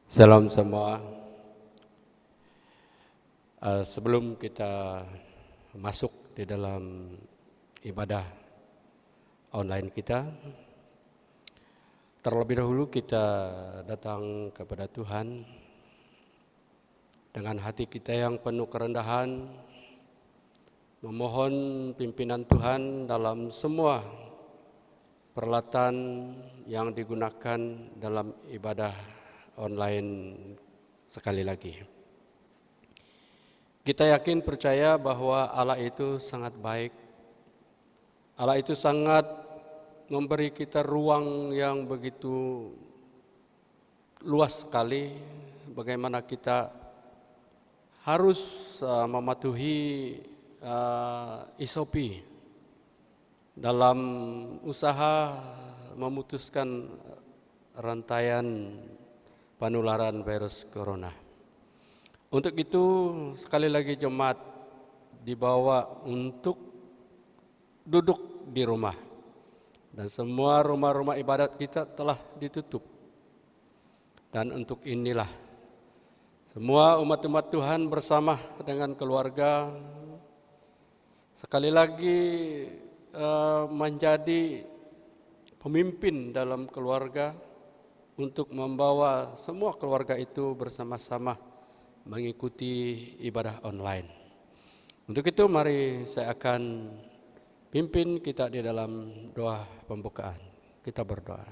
Salam semua. Sebelum kita masuk di dalam ibadah online kita, terlebih dahulu kita datang kepada Tuhan dengan hati kita yang penuh kerendahan, memohon pimpinan Tuhan dalam semua peralatan yang digunakan dalam ibadah online sekali lagi. Kita yakin percaya bahwa Allah itu sangat baik. Allah itu sangat memberi kita ruang yang begitu luas sekali bagaimana kita harus mematuhi SOP dalam usaha memutuskan rantaian penularan virus corona. Untuk itu sekali lagi jemaat dibawa untuk duduk di rumah dan semua rumah-rumah ibadat kita telah ditutup. Dan untuk inilah semua umat-umat Tuhan bersama dengan keluarga sekali lagi menjadi pemimpin dalam keluarga untuk membawa semua keluarga itu bersama-sama mengikuti ibadah online. Untuk itu mari saya akan pimpin kita di dalam doa pembukaan. Kita berdoa.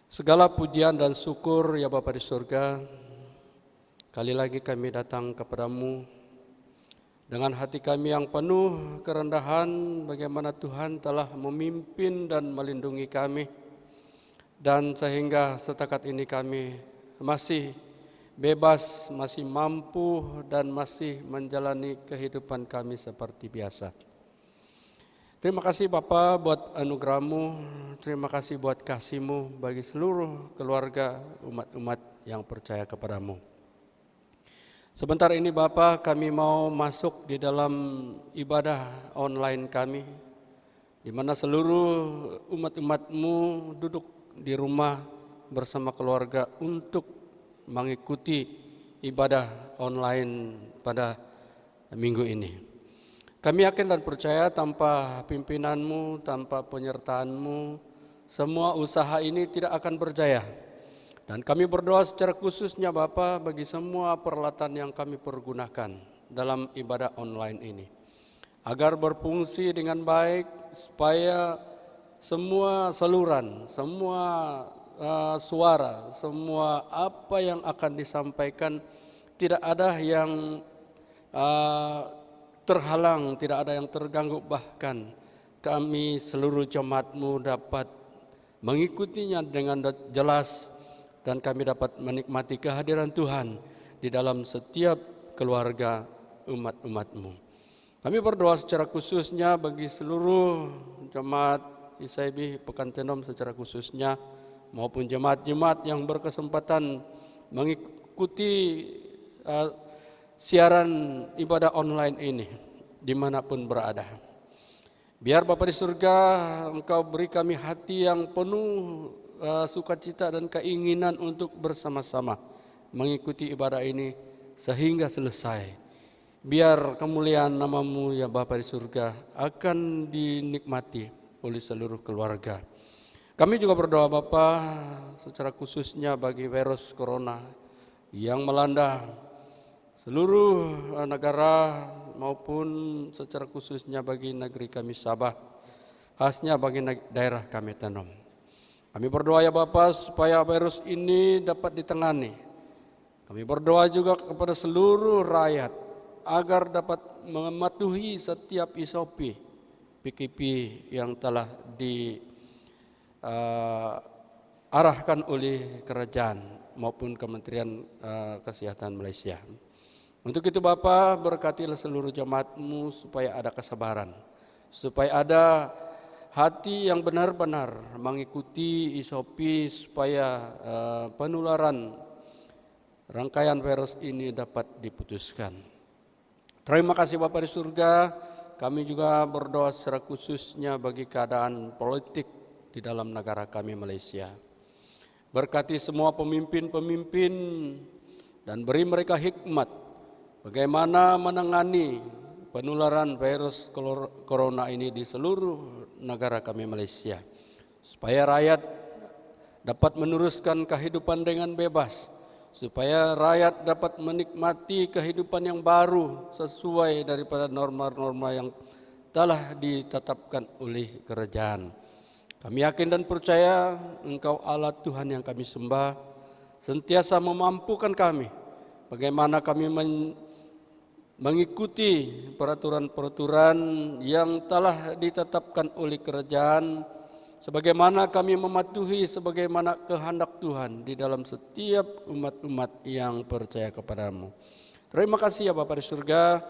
Segala pujian dan syukur ya Bapa di surga, kali lagi kami datang kepadamu dengan hati kami yang penuh kerendahan bagaimana Tuhan telah memimpin dan melindungi kami. Dan sehingga setakat ini kami masih bebas, masih mampu dan masih menjalani kehidupan kami seperti biasa. Terima kasih Bapa buat anugerah-Mu, terima kasih buat kasih-Mu bagi seluruh keluarga umat-umat yang percaya kepadamu. Sebentar ini Bapa kami mau masuk di dalam ibadah online kami, di mana seluruh umat-umat-Mu duduk di rumah bersama keluarga untuk mengikuti ibadah online pada minggu ini. Kami yakin dan percaya tanpa pimpinan-Mu, tanpa penyertaan-Mu, semua usaha ini tidak akan berjaya. Dan kami berdoa secara khususnya Bapa bagi semua peralatan yang kami pergunakan dalam ibadah online ini, agar berfungsi dengan baik supaya semua saluran, semua suara, semua apa yang akan disampaikan tidak ada yang terhalang, tidak ada yang terganggu, bahkan kami seluruh jemaat-Mu dapat mengikutinya dengan jelas dan kami dapat menikmati kehadiran Tuhan di dalam setiap keluarga umat-umat-Mu. Kami berdoa secara khususnya bagi seluruh jemaat ICIB Pekantenom secara khususnya maupun jemaat-jemaat yang berkesempatan mengikuti siaran ibadah online ini dimanapun berada. Biar Bapa di surga Engkau beri kami hati yang penuh sukacita dan keinginan untuk bersama-sama mengikuti ibadah ini sehingga selesai. Biar kemuliaan nama-Mu ya Bapa di surga akan dinikmati oleh seluruh keluarga. Kami juga berdoa Bapa secara khususnya bagi virus corona yang melanda seluruh negara maupun secara khususnya bagi negeri kami Sabah, khasnya bagi daerah kami Tenom. Kami berdoa ya Bapa supaya virus ini dapat ditangani. Kami berdoa juga kepada seluruh rakyat agar dapat mematuhi setiap SOP PKP yang telah diarahkan oleh kerajaan maupun Kementerian Kesehatan Malaysia. Untuk itu Bapa berkatilah seluruh jemaat-Mu supaya ada kesabaran, supaya ada hati yang benar-benar mengikuti SOP supaya penularan rangkaian virus ini dapat diputuskan. Terima kasih Bapa di surga. Kami juga berdoa secara khususnya bagi keadaan politik di dalam negara kami Malaysia. Berkati semua pemimpin-pemimpin dan beri mereka hikmat bagaimana menangani penularan virus corona ini di seluruh negara kami Malaysia. Supaya rakyat dapat meneruskan kehidupan dengan bebas, supaya rakyat dapat menikmati kehidupan yang baru sesuai daripada norma-norma yang telah ditetapkan oleh kerajaan. Kami yakin dan percaya Engkau Allah Tuhan yang kami sembah, sentiasa memampukan kami bagaimana kami mengikuti peraturan-peraturan yang telah ditetapkan oleh kerajaan, sebagaimana kami mematuhi sebagaimana kehendak Tuhan di dalam setiap umat-umat yang percaya kepadamu. Terima kasih ya Bapa di surga,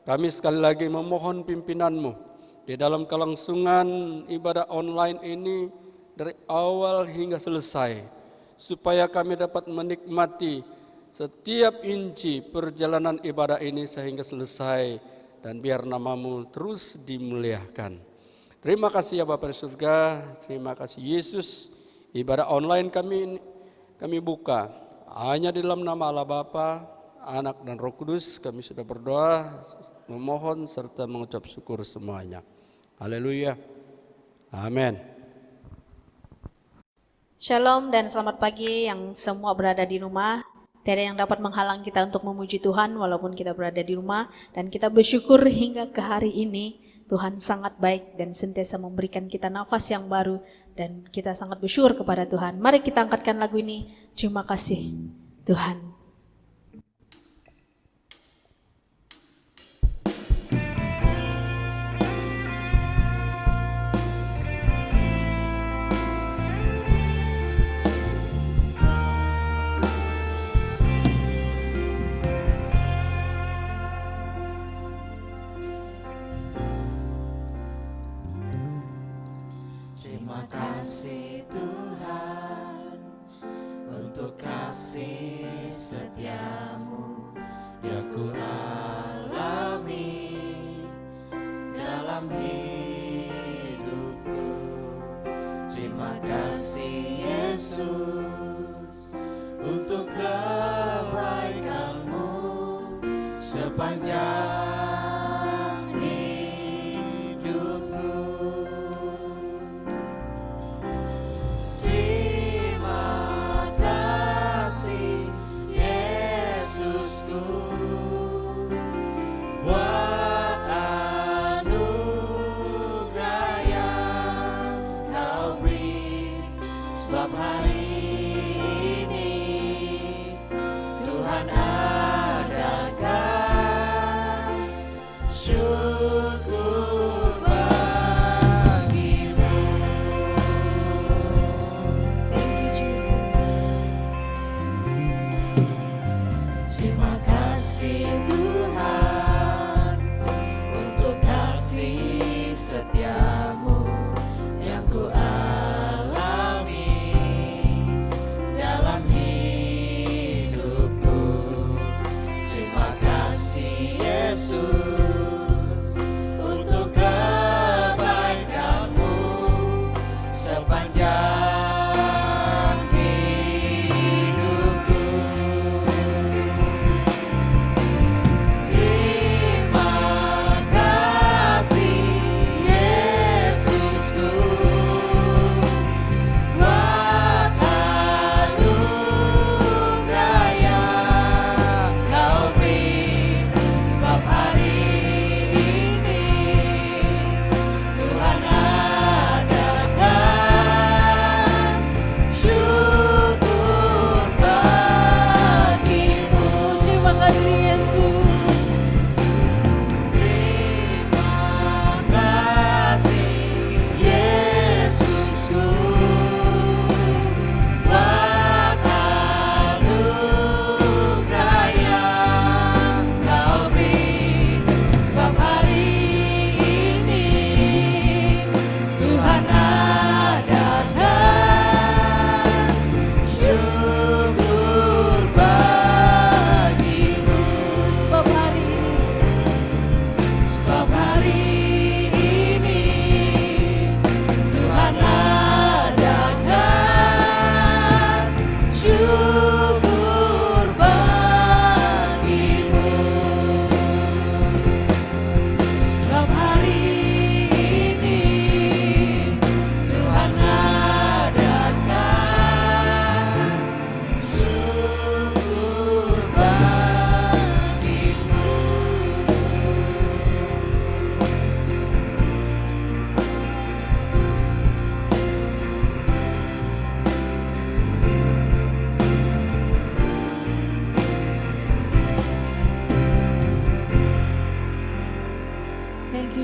kami sekali lagi memohon pimpinan-Mu di dalam kelangsungan ibadah online ini dari awal hingga selesai, supaya kami dapat menikmati setiap inci perjalanan ibadah ini sehingga selesai, dan biar nama-Mu terus dimuliakan. Terima kasih ya Bapa di surga, terima kasih Yesus. Ibadah online kami buka hanya di dalam nama Allah Bapa, Anak dan Roh Kudus. Kami sudah berdoa, memohon serta mengucap syukur semuanya. Haleluya. Amin. Shalom dan selamat pagi yang semua berada di rumah. Tiada yang dapat menghalang kita untuk memuji Tuhan walaupun kita berada di rumah. Dan kita bersyukur hingga ke hari ini Tuhan sangat baik dan sentiasa memberikan kita nafas yang baru. Dan kita sangat bersyukur kepada Tuhan. Mari kita angkatkan lagu ini. Terima kasih Tuhan. Terima kasih Tuhan untuk kasih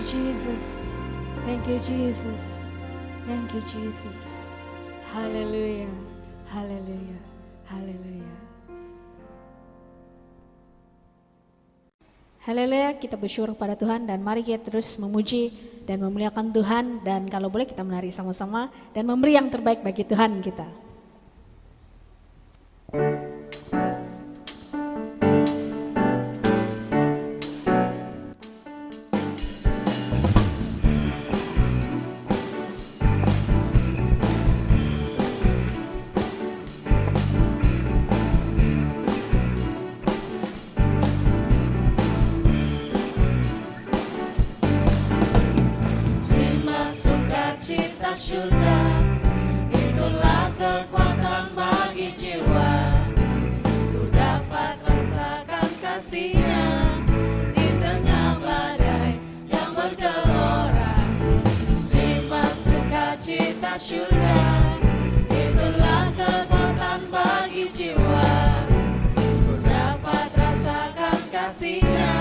Jesus. Thank you, Jesus. Thank you, Jesus. Haleluya. Haleluya. Haleluya. Haleluya, kita bersyukur pada Tuhan dan mari kita terus memuji dan memuliakan Tuhan, dan kalau boleh kita menari sama-sama dan memberi yang terbaik bagi Tuhan kita. Surga, itulah kekuatan bagi jiwa. Ku dapat rasakan kasih-Nya di tengah badai yang bergelora. Terima sukacita surga, itulah kekuatan bagi jiwa. Ku dapat rasakan kasih-Nya,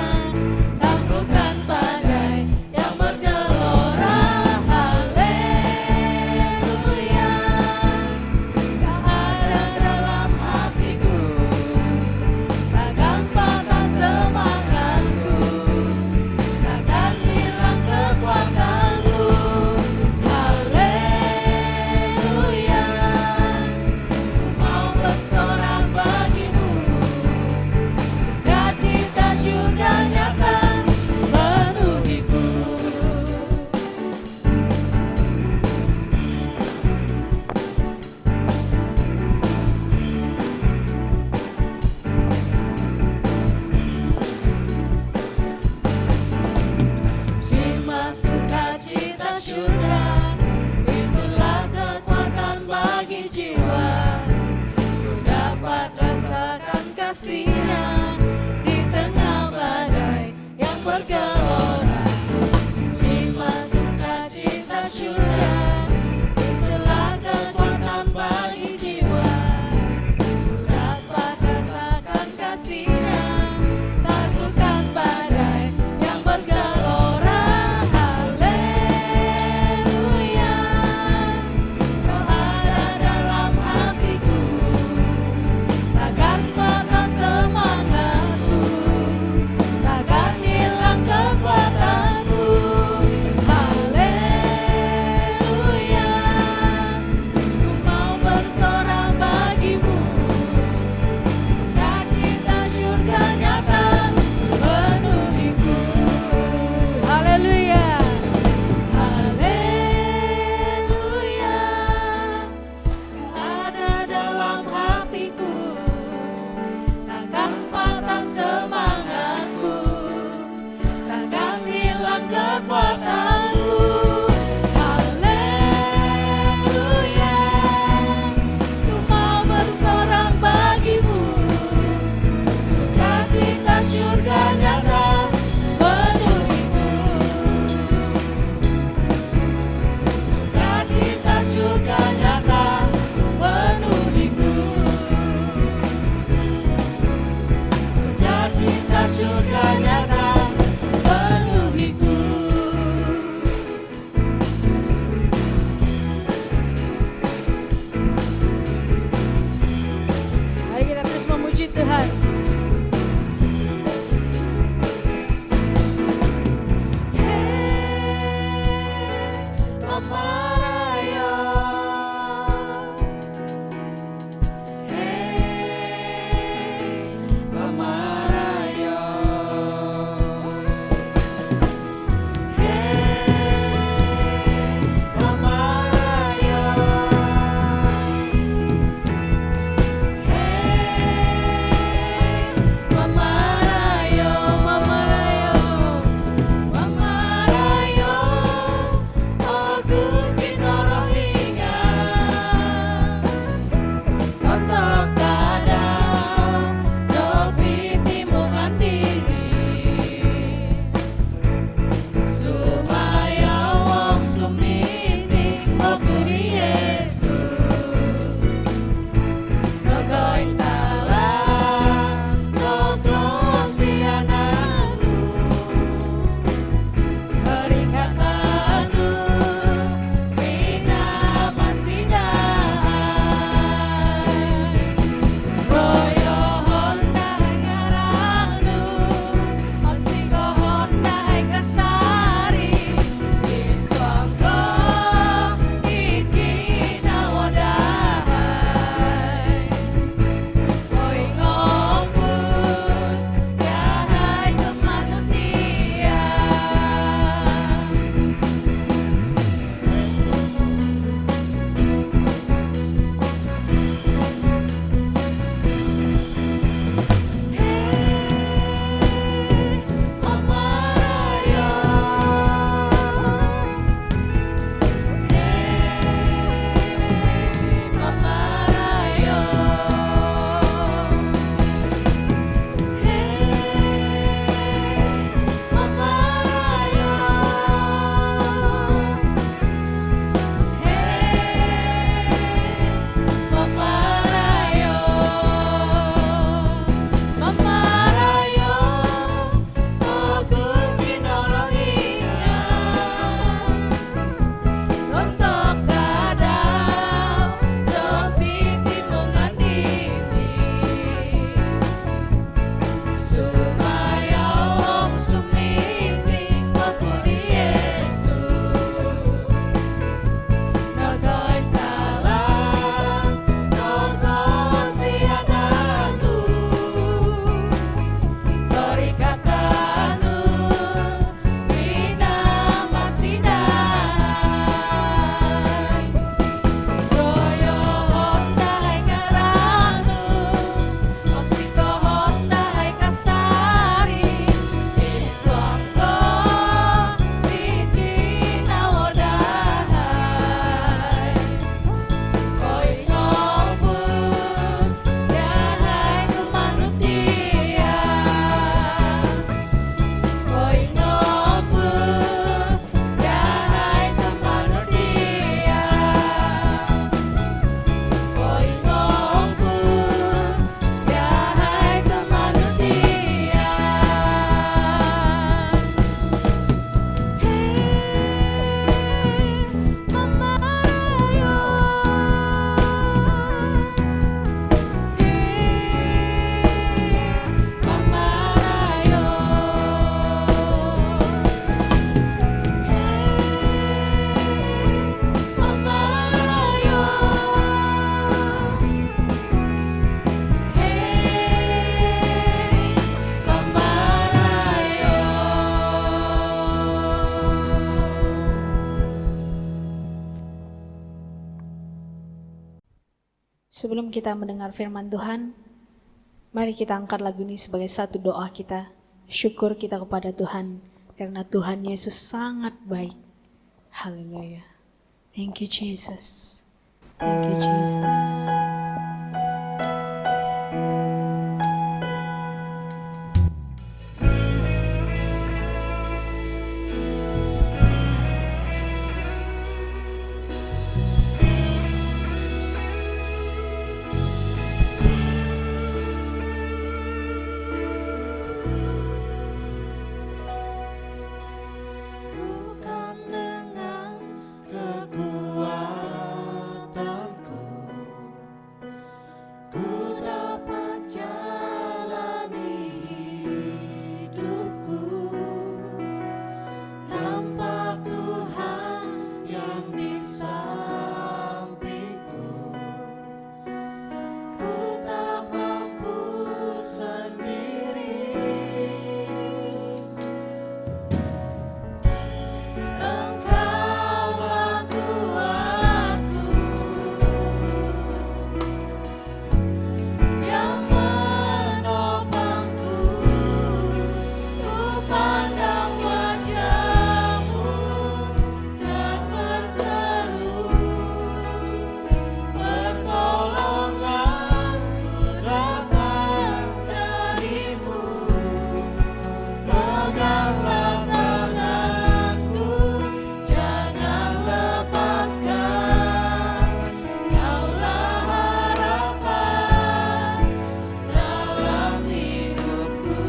taklukkan badai yang bergelora. Kasih-Nya di tengah badai yang bergelora. Terima sukacita surga, itulah kekuatan bagi jiwa. Ku dapat rasakan kasih-Nya, taklukkan badai yang bergelora. Haleluya, Kau ada dalam hatiku, takkan pernah semangatku, takkan hilang kekuatanku. Haleluya, ku mau bersorak bagimu, sukacita surga nyata penuhiku. Haleluya, haleluya, Kau ada dalam hatiku, takkan patah semangatku, takkan hilang kekuatanku. Haleluya, ku mau bersorak bagimu, sukacita surga nyata penuhiku. Sukacita surga nyata penuhiku. Sukacita surga nyata penuhiku. Mari kita terus memuji Tuhan. Mama Raya, Mama Raya, Mama Raya, Sebelum kita mendengar firman Tuhan, mari kita angkat lagu ini sebagai satu doa kita. Syukur kita kepada Tuhan, karena Tuhan Yesus sangat baik. Haleluya. Thank you Jesus. Thank you Jesus. Bukan dengan kekuatanku, ku dapat jalani hidupku tanpa Tuhan yang di sampingku. Ku tak mampu sendiri. Engkaulah kuatku yang menopangku. Ku pandang wajah-Mu dan berseru, pertolonganku datang dari-Mu. Peganglah tanganku, jangan lepaskan. Kaulah harapan dalam hidupku.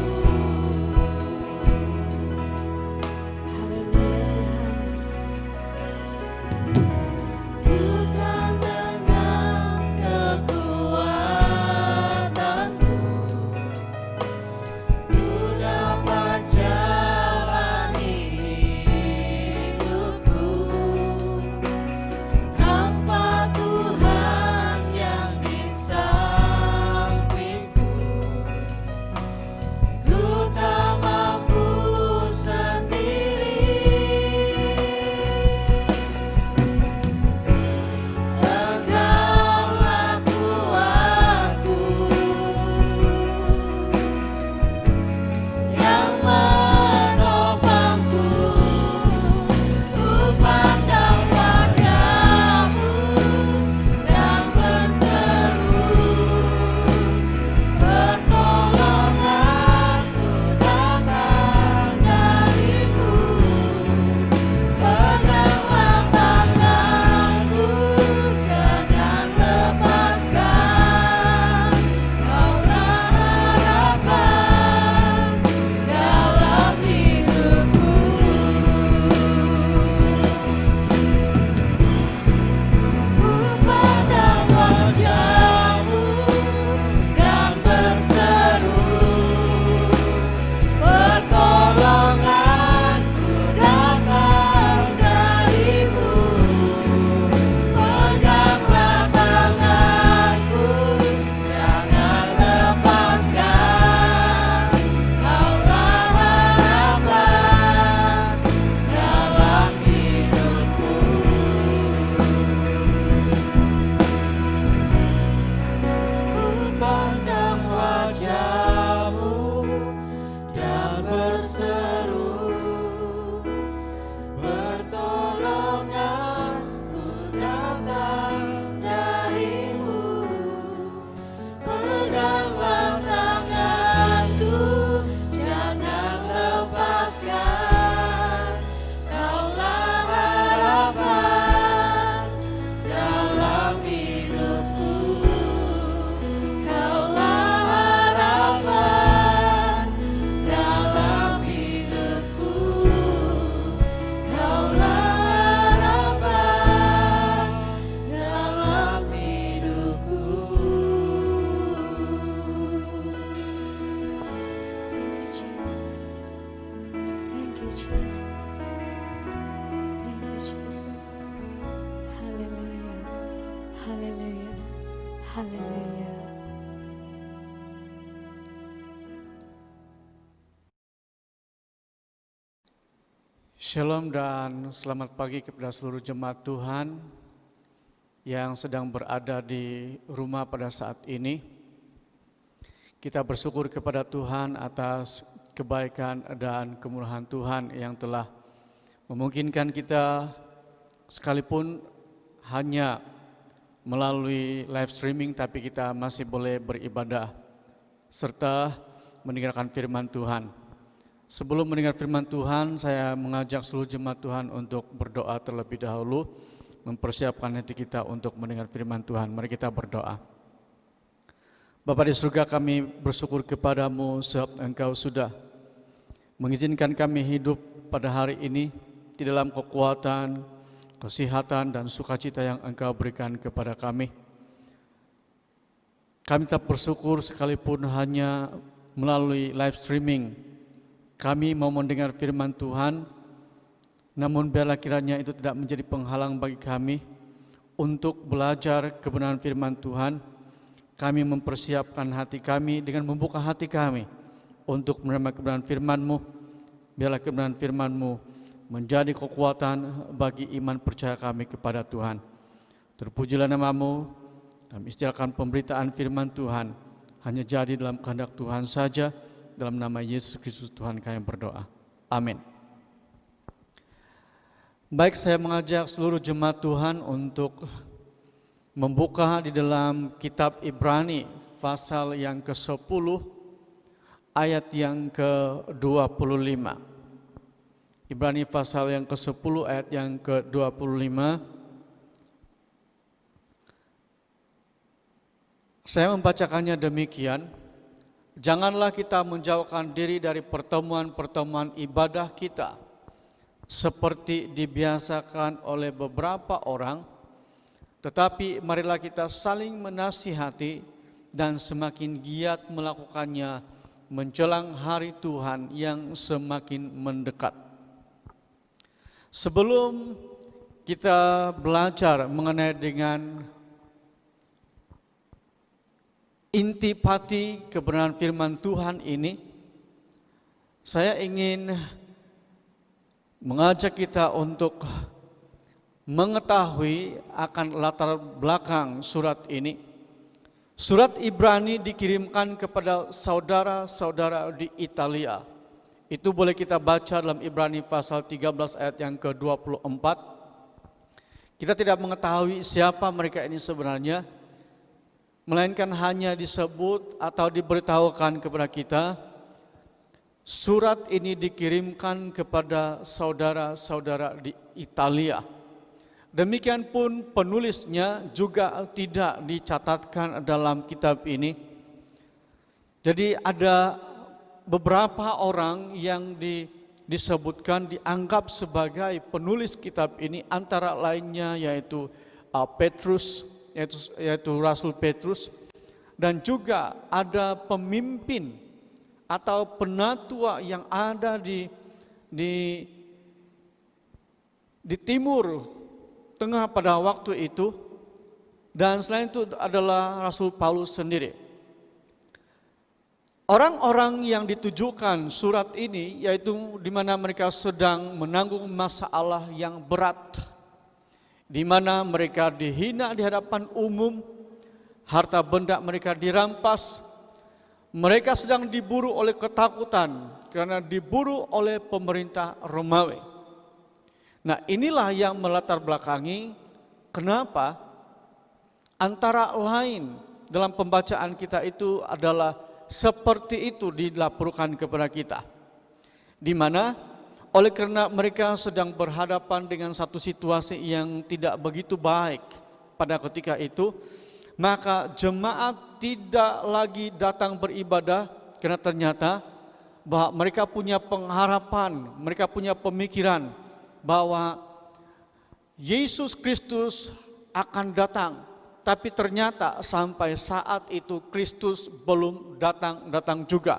Bukan dengan kekuatanku, ku dapat jalani hidupku tanpa Tuhan yang di sampingku. Ku tak mampu sendiri. Engkaulah kuatku yang menopangku. Ku pandang wajah-Mu dan berseru, pertolonganku datang dari-Mu. Peganglah tanganku, jangan lepaskan. Kaulah harapan dalam hidupku. Ku pandang wajah-Mu dan berseru, pertolonganku datang dari-Mu. Peganglah tanganku, jangan lepaskan. Kaulah harapan dalam hidupku. Ku pandang wajah-Mu dan berseru, pertolonganku datang dari-Mu. Peganglah tanganku, jangan lepaskan. Kaulah harapan dalam hidupku. Kaulah harapan dalam hidupku. Kaulah harapan dalam hidupku. Thank you Jesus. Thank you Jesus. Haleluya. Haleluya. Haleluya. Shalom dan selamat pagi kepada seluruh jemaat Tuhan yang sedang berada di rumah pada saat ini. Kita bersyukur kepada Tuhan atas kebaikan dan kemurahan Tuhan yang telah memungkinkan kita sekalipun hanya melalui live streaming, tapi kita masih boleh beribadah serta mendengarkan firman Tuhan. Sebelum mendengar firman Tuhan, saya mengajak seluruh jemaat Tuhan untuk berdoa terlebih dahulu, mempersiapkan hati kita untuk mendengar firman Tuhan. Mari kita berdoa. Bapa di surga, kami bersyukur kepadamu sebab Engkau sudah mengizinkan kami hidup pada hari ini di dalam kekuatan, kesehatan dan sukacita yang Engkau berikan kepada kami. Kami tetap bersyukur sekalipun hanya melalui live streaming kami mau mendengar firman Tuhan, namun biarlah kiranya itu tidak menjadi penghalang bagi kami untuk belajar kebenaran firman Tuhan. Kami mempersiapkan hati kami dengan membuka hati kami untuk menerima kebenaran firman-Mu. Biarlah kebenaran firman-Mu menjadi kekuatan bagi iman percaya kami kepada Tuhan. Terpujilah nama-Mu, kami istiakan pemberitaan firman Tuhan hanya jadi dalam kehendak Tuhan saja. Dalam nama Yesus Kristus Tuhan kami berdoa. Amin. Baik, saya mengajak seluruh jemaat Tuhan untuk membuka di dalam kitab Ibrani pasal yang ke-10 ayat yang ke-25. Ibrani pasal yang ke-10 ayat yang ke-25. Saya membacakannya demikian. Janganlah kita menjauhkan diri dari pertemuan-pertemuan ibadah kita seperti dibiasakan oleh beberapa orang, tetapi marilah kita saling menasihati dan semakin giat melakukannya menjelang hari Tuhan yang semakin mendekat. Sebelum kita belajar mengenai dengan intipati kebenaran firman Tuhan ini, saya ingin mengajak kita untuk mengetahui akan latar belakang surat ini. Surat Ibrani dikirimkan kepada saudara-saudara di Italia. Itu boleh kita baca dalam Ibrani pasal 13 ayat yang ke-24. Kita tidak mengetahui siapa mereka ini sebenarnya, melainkan hanya disebut atau diberitahukan kepada kita, surat ini dikirimkan kepada saudara-saudara di Italia. Demikian pun penulisnya juga tidak dicatatkan dalam kitab ini. Jadi ada beberapa orang yang disebutkan dianggap sebagai penulis kitab ini, antara lainnya yaitu Petrus, yaitu Rasul Petrus, dan juga ada pemimpin atau penatua yang ada di timur tengah pada waktu itu, dan selain itu adalah Rasul Paulus sendiri. Orang-orang yang ditujukan surat ini yaitu di mana mereka sedang menanggung masalah yang berat, di mana mereka dihina di hadapan umum, harta benda mereka dirampas, mereka sedang diburu oleh ketakutan karena diburu oleh pemerintah Romawi. Nah, inilah yang melatar belakangi kenapa antara lain dalam pembacaan kita itu adalah seperti itu dilaporkan kepada kita, di mana oleh karena mereka sedang berhadapan dengan satu situasi yang tidak begitu baik pada ketika itu, maka jemaat tidak lagi datang beribadah karena ternyata bahwa mereka punya pengharapan, mereka punya pemikiran bahwa Yesus Kristus akan datang. Tapi ternyata sampai saat itu Kristus belum datang juga.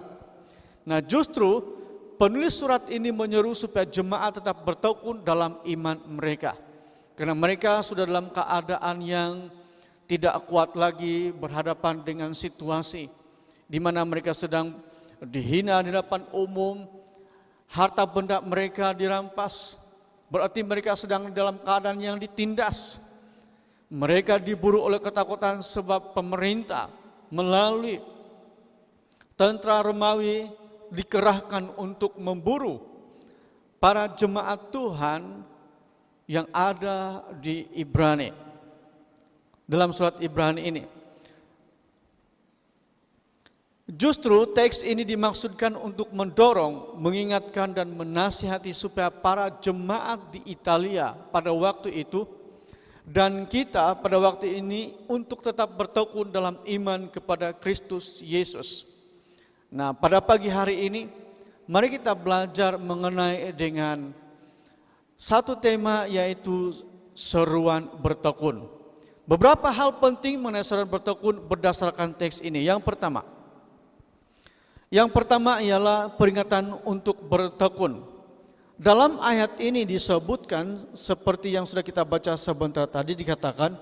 Nah, justru penulis surat ini menyeru supaya jemaat tetap bertekun dalam iman mereka. Karena mereka sudah dalam keadaan yang tidak kuat lagi berhadapan dengan situasi di mana mereka sedang dihina di hadapan umum, harta benda mereka dirampas, berarti mereka sedang dalam keadaan yang ditindas. Mereka diburu oleh ketakutan sebab pemerintah melalui tentara Romawi dikerahkan untuk memburu para jemaat Tuhan yang ada di Ibrani. Dalam surat Ibrani ini. Justru teks ini dimaksudkan untuk mendorong, mengingatkan dan menasihati supaya para jemaat di Italia pada waktu itu dan kita pada waktu ini untuk tetap bertekun dalam iman kepada Kristus Yesus. Nah, pada pagi hari ini mari kita belajar mengenai dengan satu tema, yaitu seruan bertekun. Beberapa hal penting mengenai seruan bertekun berdasarkan teks ini. Yang pertama ialah peringatan untuk bertekun. Dalam ayat ini disebutkan seperti yang sudah kita baca sebentar tadi, dikatakan,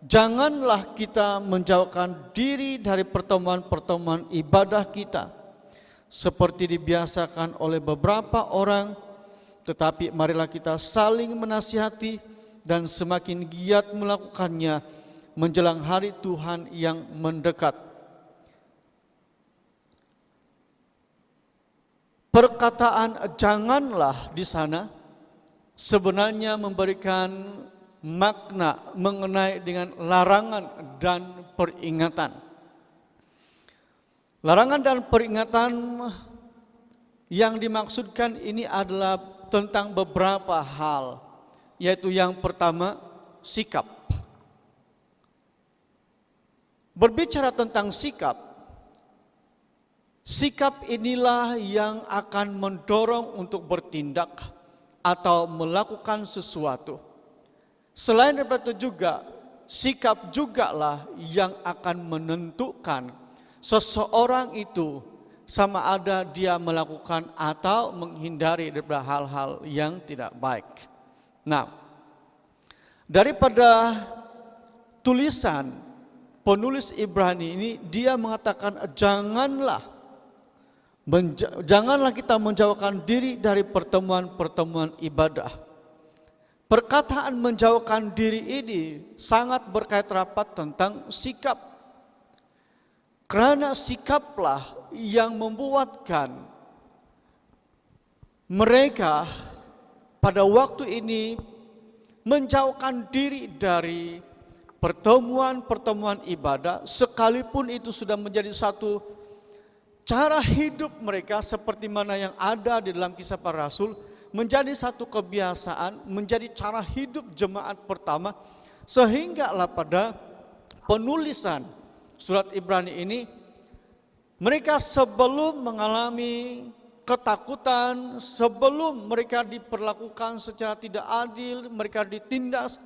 janganlah kita menjauhkan diri dari pertemuan-pertemuan ibadah kita seperti dibiasakan oleh beberapa orang, tetapi marilah kita saling menasihati dan semakin giat melakukannya menjelang hari Tuhan yang mendekat. Perkataan janganlah di sana sebenarnya memberikan makna mengenai dengan larangan dan peringatan. Larangan dan peringatan yang dimaksudkan ini adalah tentang beberapa hal, yaitu yang pertama, sikap. Berbicara tentang sikap inilah yang akan mendorong untuk bertindak atau melakukan sesuatu. Selain daripada itu juga, sikap jugalah yang akan menentukan seseorang itu sama ada dia melakukan atau menghindari daripada hal-hal yang tidak baik. Nah, daripada tulisan penulis Ibrani ini, dia mengatakan janganlah kita menjauhkan diri dari pertemuan-pertemuan ibadah. Perkataan menjauhkan diri ini sangat berkait rapat tentang sikap. Karena sikaplah yang membuatkan mereka pada waktu ini menjauhkan diri dari pertemuan-pertemuan ibadah, sekalipun itu sudah menjadi satu cara hidup mereka seperti mana yang ada di dalam Kisah Para Rasul, menjadi satu kebiasaan, menjadi cara hidup jemaat pertama, sehinggalah pada penulisan surat Ibrani ini, mereka sebelum mengalami ketakutan, sebelum mereka diperlakukan secara tidak adil, mereka ditindas,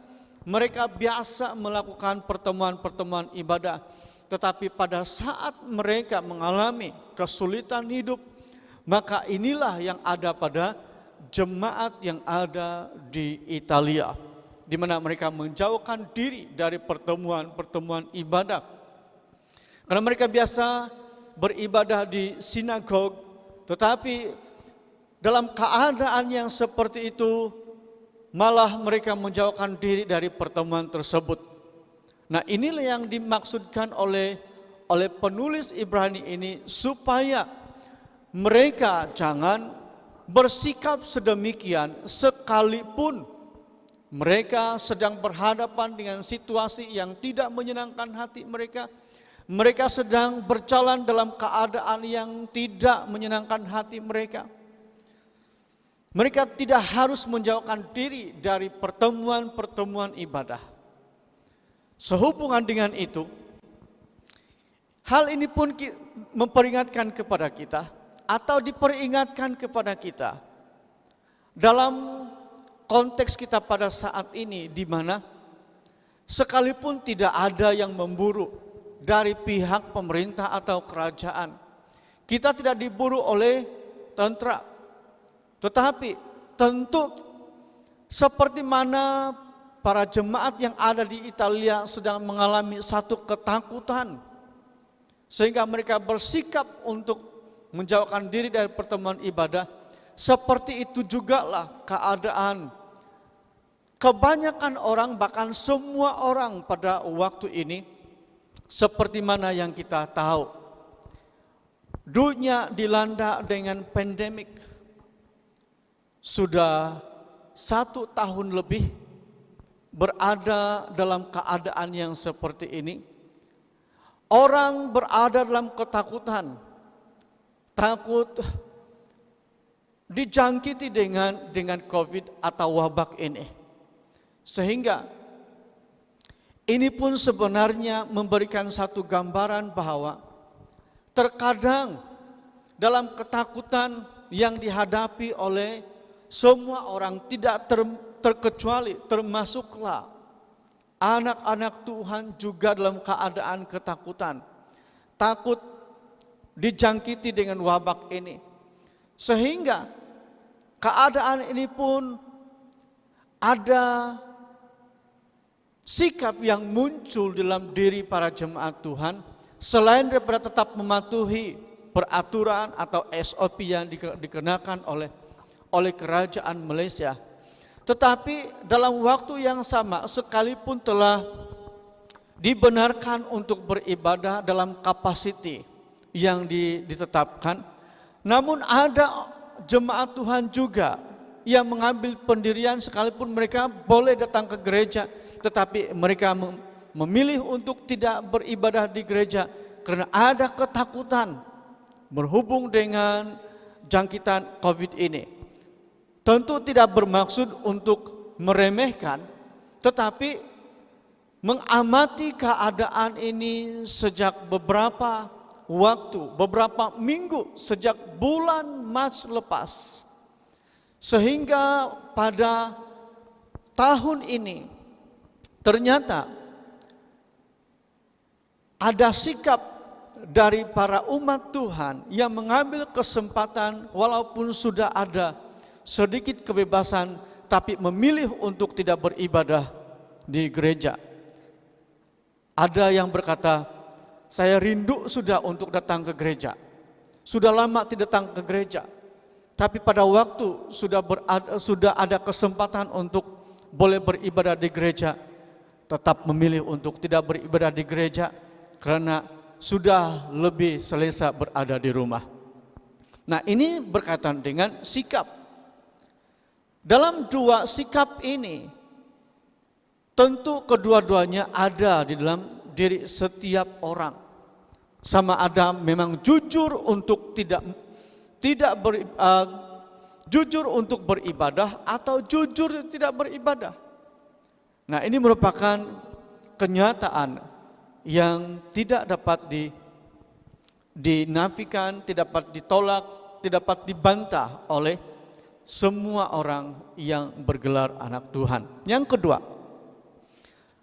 mereka biasa melakukan pertemuan-pertemuan ibadah. Tetapi pada saat mereka mengalami kesulitan hidup, maka inilah yang ada pada jemaat yang ada di Italia, di mana mereka menjauhkan diri dari pertemuan-pertemuan ibadah. Karena mereka biasa beribadah di sinagog, tetapi dalam keadaan yang seperti itu, malah mereka menjauhkan diri dari pertemuan tersebut. Nah, inilah yang dimaksudkan oleh penulis Ibrani ini, supaya mereka jangan bersikap sedemikian sekalipun mereka sedang berhadapan dengan situasi yang tidak menyenangkan hati mereka. Mereka sedang berjalan dalam keadaan yang tidak menyenangkan hati mereka. Mereka tidak harus menjauhkan diri dari pertemuan-pertemuan ibadah. Sehubungan dengan itu, hal ini pun memperingatkan kepada kita atau diperingatkan kepada kita dalam konteks kita pada saat ini, di mana sekalipun tidak ada yang memburu dari pihak pemerintah atau kerajaan, kita tidak diburu oleh tentara, tetapi tentu seperti mana para jemaat yang ada di Italia sedang mengalami satu ketakutan, sehingga mereka bersikap untuk menjauhkan diri dari pertemuan ibadah. Seperti itu jugalah keadaan kebanyakan orang, bahkan semua orang pada waktu ini, seperti mana yang kita tahu, dunia dilanda dengan pandemik. Sudah 1 tahun lebih berada dalam keadaan yang seperti ini. Orang berada dalam ketakutan, takut dijangkiti dengan COVID atau wabak ini. Sehingga ini pun sebenarnya memberikan satu gambaran bahwa terkadang dalam ketakutan yang dihadapi oleh semua orang, tidak terkecuali termasuklah anak-anak Tuhan juga dalam keadaan ketakutan. Takut dijangkiti dengan wabak ini. Sehingga keadaan ini pun ada sikap yang muncul dalam diri para jemaat Tuhan, selain daripada tetap mematuhi peraturan atau SOP yang dikenakan oleh kerajaan Malaysia, tetapi dalam waktu yang sama sekalipun telah dibenarkan untuk beribadah dalam kapasiti yang ditetapkan, namun ada jemaat Tuhan juga yang mengambil pendirian sekalipun mereka boleh datang ke gereja, tetapi mereka memilih untuk tidak beribadah di gereja karena ada ketakutan berhubung dengan jangkitan COVID ini. Tentu tidak bermaksud untuk meremehkan, tetapi mengamati keadaan ini sejak beberapa waktu, beberapa minggu, sejak bulan Maret lepas. Sehingga pada tahun ini ternyata ada sikap dari para umat Tuhan yang mengambil kesempatan walaupun sudah ada sedikit kebebasan, tapi memilih untuk tidak beribadah di gereja. Ada yang berkata, saya rindu sudah untuk datang ke gereja. Sudah lama tidak datang ke gereja. Tapi pada waktu sudah ada kesempatan untuk boleh beribadah di gereja, tetap memilih untuk tidak beribadah di gereja karena sudah lebih selesa berada di rumah. Nah, ini berkaitan dengan sikap. Dalam dua sikap ini, tentu kedua-duanya ada di dalam diri setiap orang. Sama ada memang jujur untuk jujur untuk beribadah atau jujur tidak beribadah. Nah, ini merupakan kenyataan yang tidak dapat dinafikan, tidak dapat ditolak, tidak dapat dibantah oleh semua orang yang bergelar anak Tuhan. Yang kedua,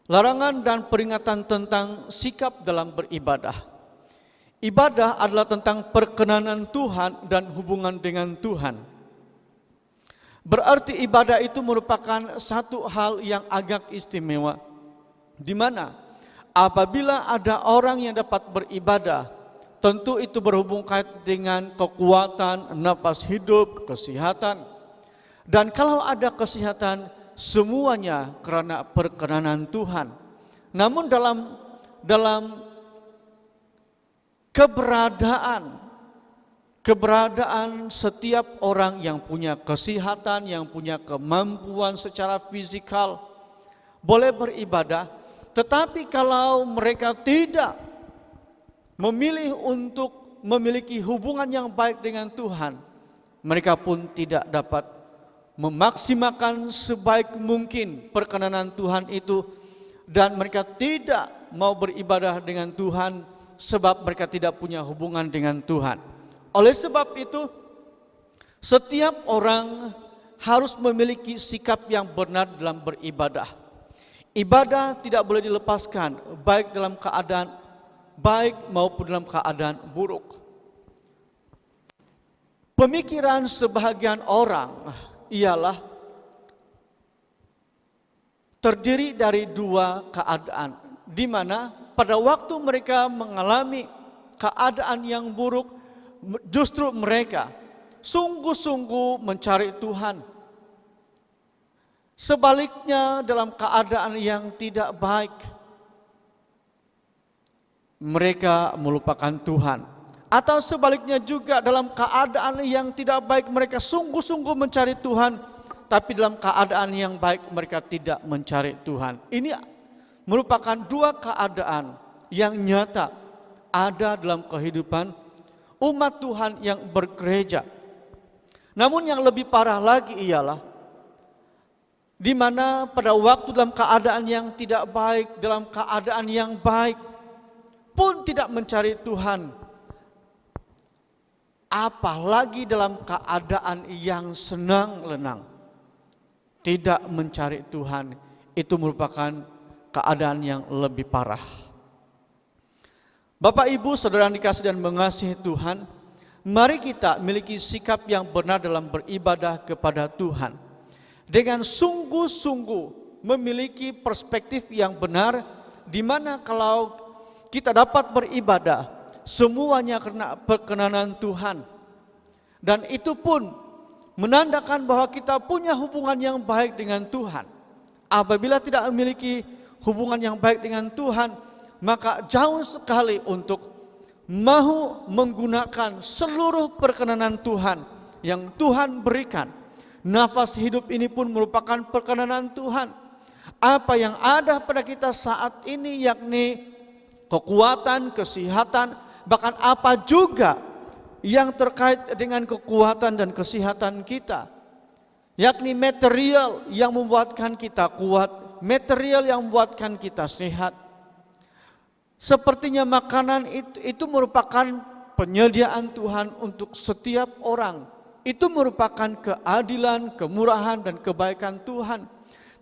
larangan dan peringatan tentang sikap dalam beribadah. Ibadah adalah tentang perkenanan Tuhan dan hubungan dengan Tuhan. Berarti ibadah itu merupakan satu hal yang agak istimewa, di mana apabila ada orang yang dapat beribadah, tentu itu berhubung kait dengan kekuatan, nafas hidup, kesehatan. Dan kalau ada kesehatan, semuanya karena perkenanan Tuhan. Namun dalam keberadaan setiap orang yang punya kesehatan, yang punya kemampuan secara fisikal, boleh beribadah. Tetapi kalau mereka tidak memilih untuk memiliki hubungan yang baik dengan Tuhan, mereka pun tidak dapat memaksimalkan sebaik mungkin perkenanan Tuhan itu, dan mereka tidak mau beribadah dengan Tuhan sebab mereka tidak punya hubungan dengan Tuhan. Oleh sebab itu, setiap orang harus memiliki sikap yang benar dalam beribadah. Ibadah tidak boleh dilepaskan, baik dalam keadaan baik maupun dalam keadaan buruk. Pemikiran sebahagian orang ialah terdiri dari dua keadaan, di mana pada waktu mereka mengalami keadaan yang buruk, justru mereka sungguh-sungguh mencari Tuhan. Sebaliknya dalam keadaan yang tidak baik, mereka melupakan Tuhan. Atau sebaliknya juga dalam keadaan yang tidak baik, mereka sungguh-sungguh mencari Tuhan, tapi dalam keadaan yang baik mereka tidak mencari Tuhan. Ini merupakan dua keadaan yang nyata ada dalam kehidupan umat Tuhan yang bergereja. Namun yang lebih parah lagi ialah di mana pada waktu dalam keadaan yang tidak baik, dalam keadaan yang baik pun tidak mencari Tuhan, apalagi dalam keadaan yang senang lenang tidak mencari Tuhan, itu merupakan keadaan yang lebih parah. Bapak Ibu saudara yang dikasihi dan mengasihi Tuhan, mari kita miliki sikap yang benar dalam beribadah kepada Tuhan, dengan sungguh-sungguh memiliki perspektif yang benar, di mana kalau kita dapat beribadah semuanya karena perkenanan Tuhan, dan itu pun menandakan bahwa kita punya hubungan yang baik dengan Tuhan. Apabila tidak memiliki hubungan yang baik dengan Tuhan, maka jauh sekali untuk mau menggunakan seluruh perkenanan Tuhan yang Tuhan berikan. Nafas hidup ini pun merupakan perkenanan Tuhan. Apa yang ada pada kita saat ini, yakni kekuatan, kesehatan, bahkan apa juga yang terkait dengan kekuatan dan kesehatan kita, yakni material yang membuatkan kita kuat, material yang membuatkan kita sehat. Sepertinya makanan itu merupakan penyediaan Tuhan untuk setiap orang. Itu merupakan keadilan, kemurahan, dan kebaikan Tuhan.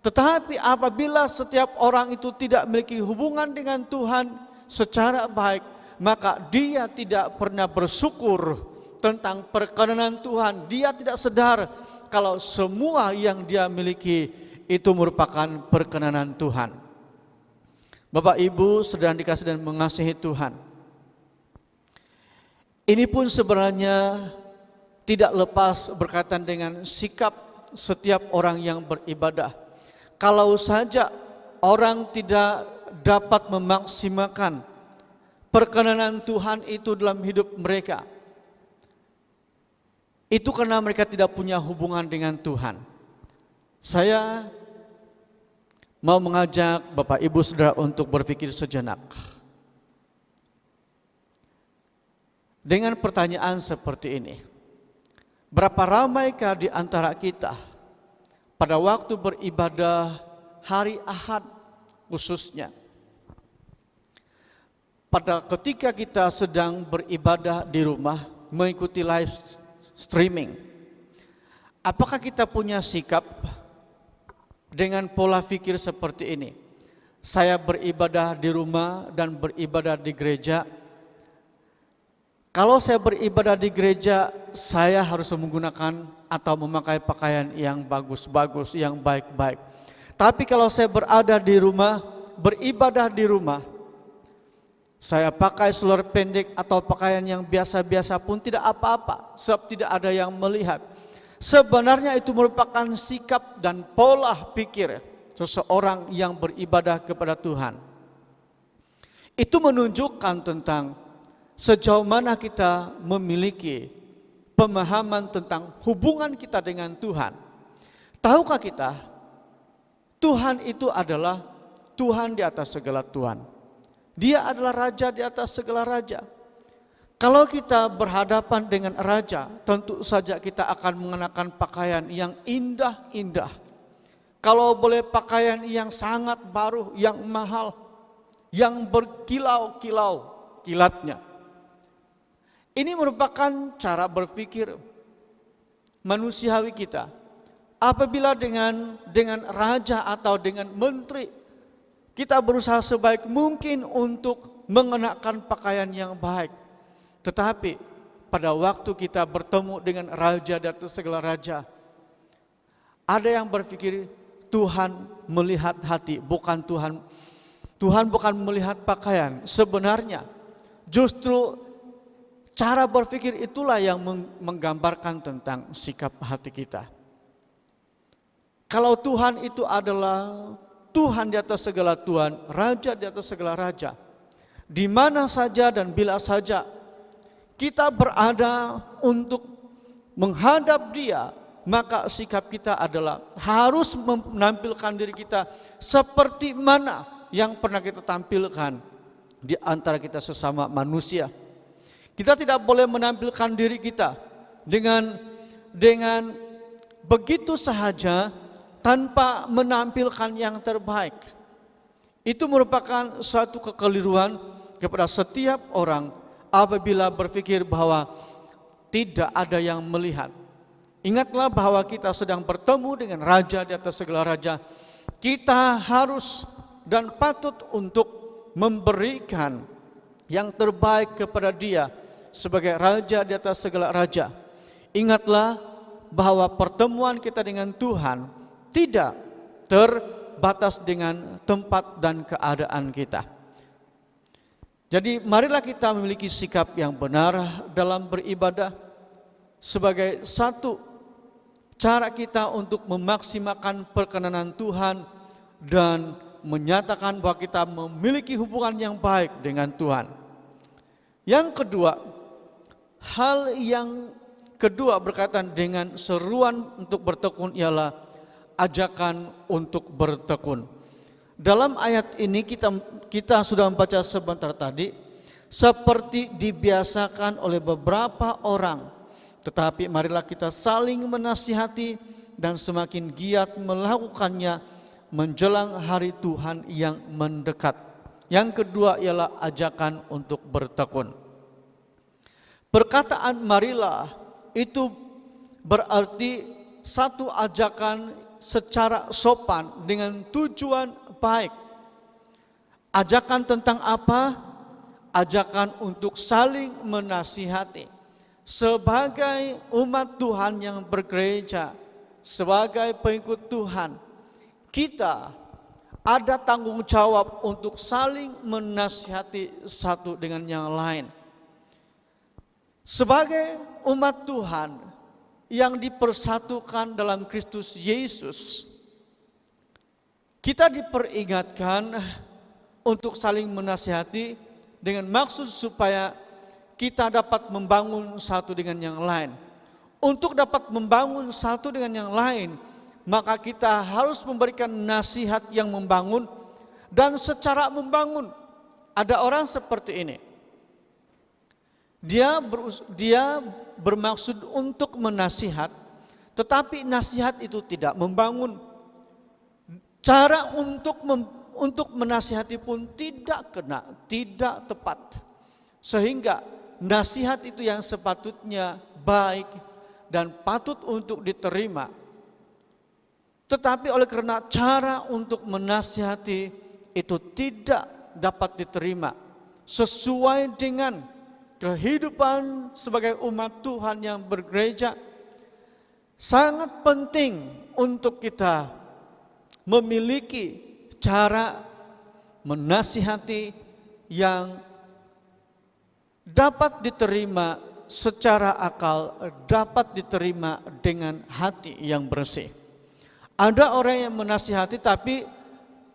Tetapi apabila setiap orang itu tidak memiliki hubungan dengan Tuhan secara baik, maka dia tidak pernah bersyukur tentang perkenanan Tuhan. Dia tidak sadar kalau semua yang dia miliki itu merupakan perkenanan Tuhan. Bapak Ibu saudara yang dikasihi dan mengasihi Tuhan, ini pun sebenarnya tidak lepas berkaitan dengan sikap setiap orang yang beribadah. Kalau saja orang tidak dapat memaksimalkan perkenanan Tuhan itu dalam hidup mereka, itu karena mereka tidak punya hubungan dengan Tuhan. Saya mau mengajak Bapak Ibu Saudara untuk berpikir sejenak dengan pertanyaan seperti ini. Berapa ramaikah di antara kita pada waktu beribadah hari Ahad khususnya, pada ketika kita sedang beribadah di rumah mengikuti live streaming, apakah kita punya sikap dengan pola pikir seperti ini? Saya beribadah di rumah dan beribadah di gereja. Kalau saya beribadah di gereja, saya harus menggunakan atau memakai pakaian yang bagus-bagus, yang baik-baik. Tapi kalau saya berada di rumah, beribadah di rumah, saya pakai seluar pendek atau pakaian yang biasa-biasa pun tidak apa-apa, sebab tidak ada yang melihat. Sebenarnya itu merupakan sikap dan pola pikir seseorang yang beribadah kepada Tuhan. Itu menunjukkan tentang sejauh mana kita memiliki pemahaman tentang hubungan kita dengan Tuhan. Tahukah kita, Tuhan itu adalah Tuhan di atas segala Tuhan. Dia adalah Raja di atas segala Raja. Kalau kita berhadapan dengan Raja, tentu saja kita akan mengenakan pakaian yang indah-indah. Kalau boleh pakaian yang sangat baru, yang mahal, yang berkilau-kilau kilatnya. Ini merupakan cara berpikir manusiawi kita. Apabila dengan raja atau dengan menteri, kita berusaha sebaik mungkin untuk mengenakan pakaian yang baik. Tetapi pada waktu kita bertemu dengan Raja di atas segala raja, ada yang berpikir Tuhan melihat hati, bukan Tuhan. Tuhan bukan melihat pakaian. Sebenarnya justru cara berpikir itulah yang menggambarkan tentang sikap hati kita. Kalau Tuhan itu adalah Tuhan di atas segala Tuhan, Raja di atas segala Raja, di mana saja dan bila saja kita berada untuk menghadap Dia, maka sikap kita adalah harus menampilkan diri kita seperti mana yang pernah kita tampilkan di antara kita sesama manusia. Kita tidak boleh menampilkan diri kita dengan begitu sahaja tanpa menampilkan yang terbaik. Itu merupakan suatu kekeliruan kepada setiap orang apabila berpikir bahwa tidak ada yang melihat. Ingatlah bahwa kita sedang bertemu dengan Raja di atas segala Raja. Kita harus dan patut untuk memberikan yang terbaik kepada Dia sebagai Raja di atas segala Raja. Ingatlah bahwa pertemuan kita dengan Tuhan tidak terbatas dengan tempat dan keadaan kita. Jadi marilah kita memiliki sikap yang benar dalam beribadah sebagai satu cara kita untuk memaksimalkan perkenanan Tuhan dan menyatakan bahwa kita memiliki hubungan yang baik dengan Tuhan. Yang kedua, hal yang kedua berkaitan dengan seruan untuk bertekun ialah ajakan untuk bertekun. Dalam ayat ini kita sudah membaca sebentar tadi, seperti dibiasakan oleh beberapa orang, tetapi marilah kita saling menasihati dan semakin giat melakukannya menjelang hari Tuhan yang mendekat. Yang kedua ialah ajakan untuk bertekun. Perkataan marilah itu berarti satu ajakan secara sopan dengan tujuan baik. Ajakan tentang apa? Ajakan untuk saling menasihati. Sebagai umat Tuhan yang bergereja, sebagai pengikut Tuhan, kita ada tanggung jawab untuk saling menasihati satu dengan yang lain. Sebagai umat Tuhan yang dipersatukan dalam Kristus Yesus, kita diperingatkan untuk saling menasihati dengan maksud supaya kita dapat membangun satu dengan yang lain. Untuk dapat membangun satu dengan yang lain, maka kita harus memberikan nasihat yang membangun dan secara membangun. Ada orang seperti ini. Dia bermaksud untuk menasihat, tetapi nasihat itu tidak membangun. Cara untuk menasihati pun tidak tepat. Sehingga nasihat itu yang sepatutnya baik dan patut untuk diterima, tetapi oleh karena cara untuk menasihati itu tidak dapat diterima sesuai dengan kehidupan sebagai umat Tuhan yang bergereja, sangat penting untuk kita memiliki cara menasihati yang dapat diterima secara akal, dapat diterima dengan hati yang bersih. Ada orang yang menasihati tapi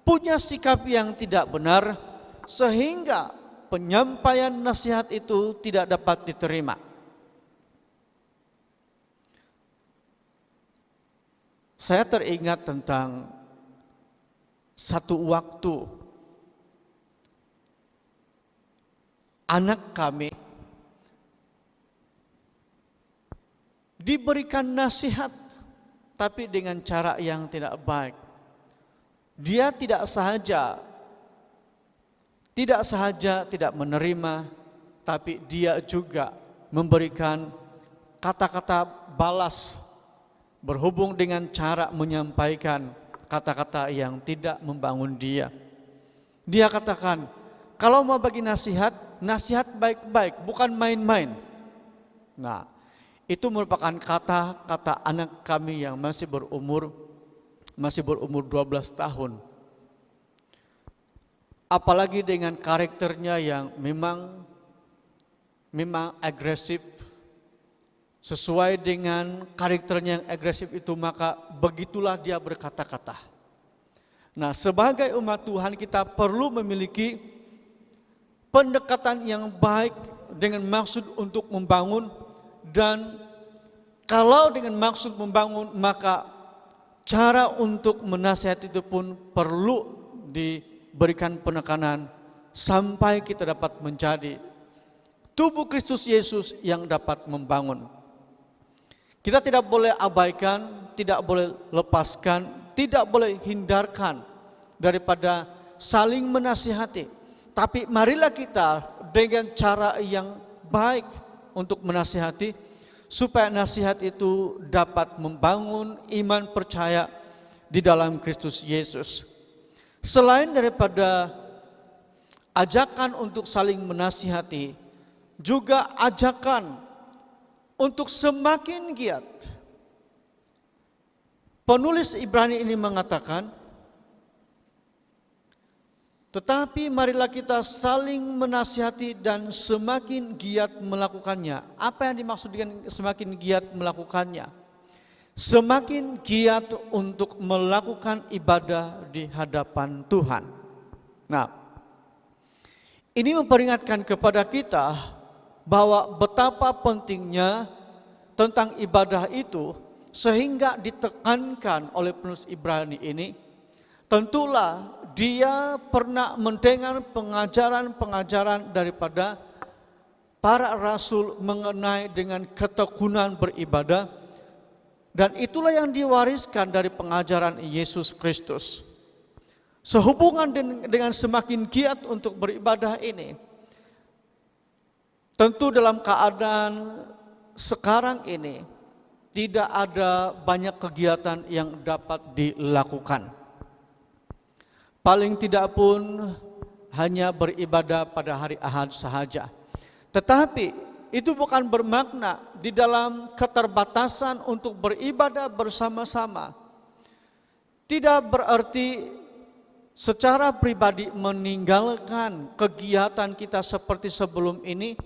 punya sikap yang tidak benar, sehingga penyampaian nasihat itu tidak dapat diterima. Saya teringat tentang satu waktu anak kami diberikan nasihat tapi dengan cara yang tidak baik. Dia tidak sahaja tidak menerima, tapi dia juga memberikan kata-kata balas berhubung dengan cara menyampaikan kata-kata yang tidak membangun dia. Dia katakan, kalau mau bagi nasihat baik-baik, bukan main-main. Nah, itu merupakan kata-kata anak kami yang masih berumur 12 tahun. Apalagi dengan karakternya yang memang agresif, sesuai dengan karakternya yang agresif itu, maka begitulah dia berkata-kata. Nah, sebagai umat Tuhan kita perlu memiliki pendekatan yang baik dengan maksud untuk membangun, dan kalau dengan maksud membangun maka cara untuk menasihati itu pun perlu diberikan penekanan sampai kita dapat menjadi tubuh Kristus Yesus yang dapat membangun. Kita tidak boleh abaikan, tidak boleh lepaskan, tidak boleh hindarkan daripada saling menasihati. Tapi marilah kita dengan cara yang baik untuk menasihati, supaya nasihat itu dapat membangun iman percaya di dalam Kristus Yesus. Selain daripada ajakan untuk saling menasihati, juga ajakan untuk semakin giat. Penulis Ibrani ini mengatakan, tetapi marilah kita saling menasihati dan semakin giat melakukannya. Apa yang dimaksud dengan semakin giat melakukannya? Semakin giat untuk melakukan ibadah di hadapan Tuhan. Nah, ini memperingatkan kepada kita bahwa betapa pentingnya tentang ibadah itu, sehingga ditekankan oleh penulis Ibrani ini. Tentulah dia pernah mendengar pengajaran-pengajaran daripada para rasul mengenai dengan ketekunan beribadah, dan itulah yang diwariskan dari pengajaran Yesus Kristus. Sehubungan dengan semakin giat untuk beribadah ini, tentu dalam keadaan sekarang ini tidak ada banyak kegiatan yang dapat dilakukan. Paling tidak pun hanya beribadah pada hari Ahad sahaja. Tetapi itu bukan bermakna di dalam keterbatasan untuk beribadah bersama-sama. Tidak berarti secara pribadi meninggalkan kegiatan kita seperti sebelum ini.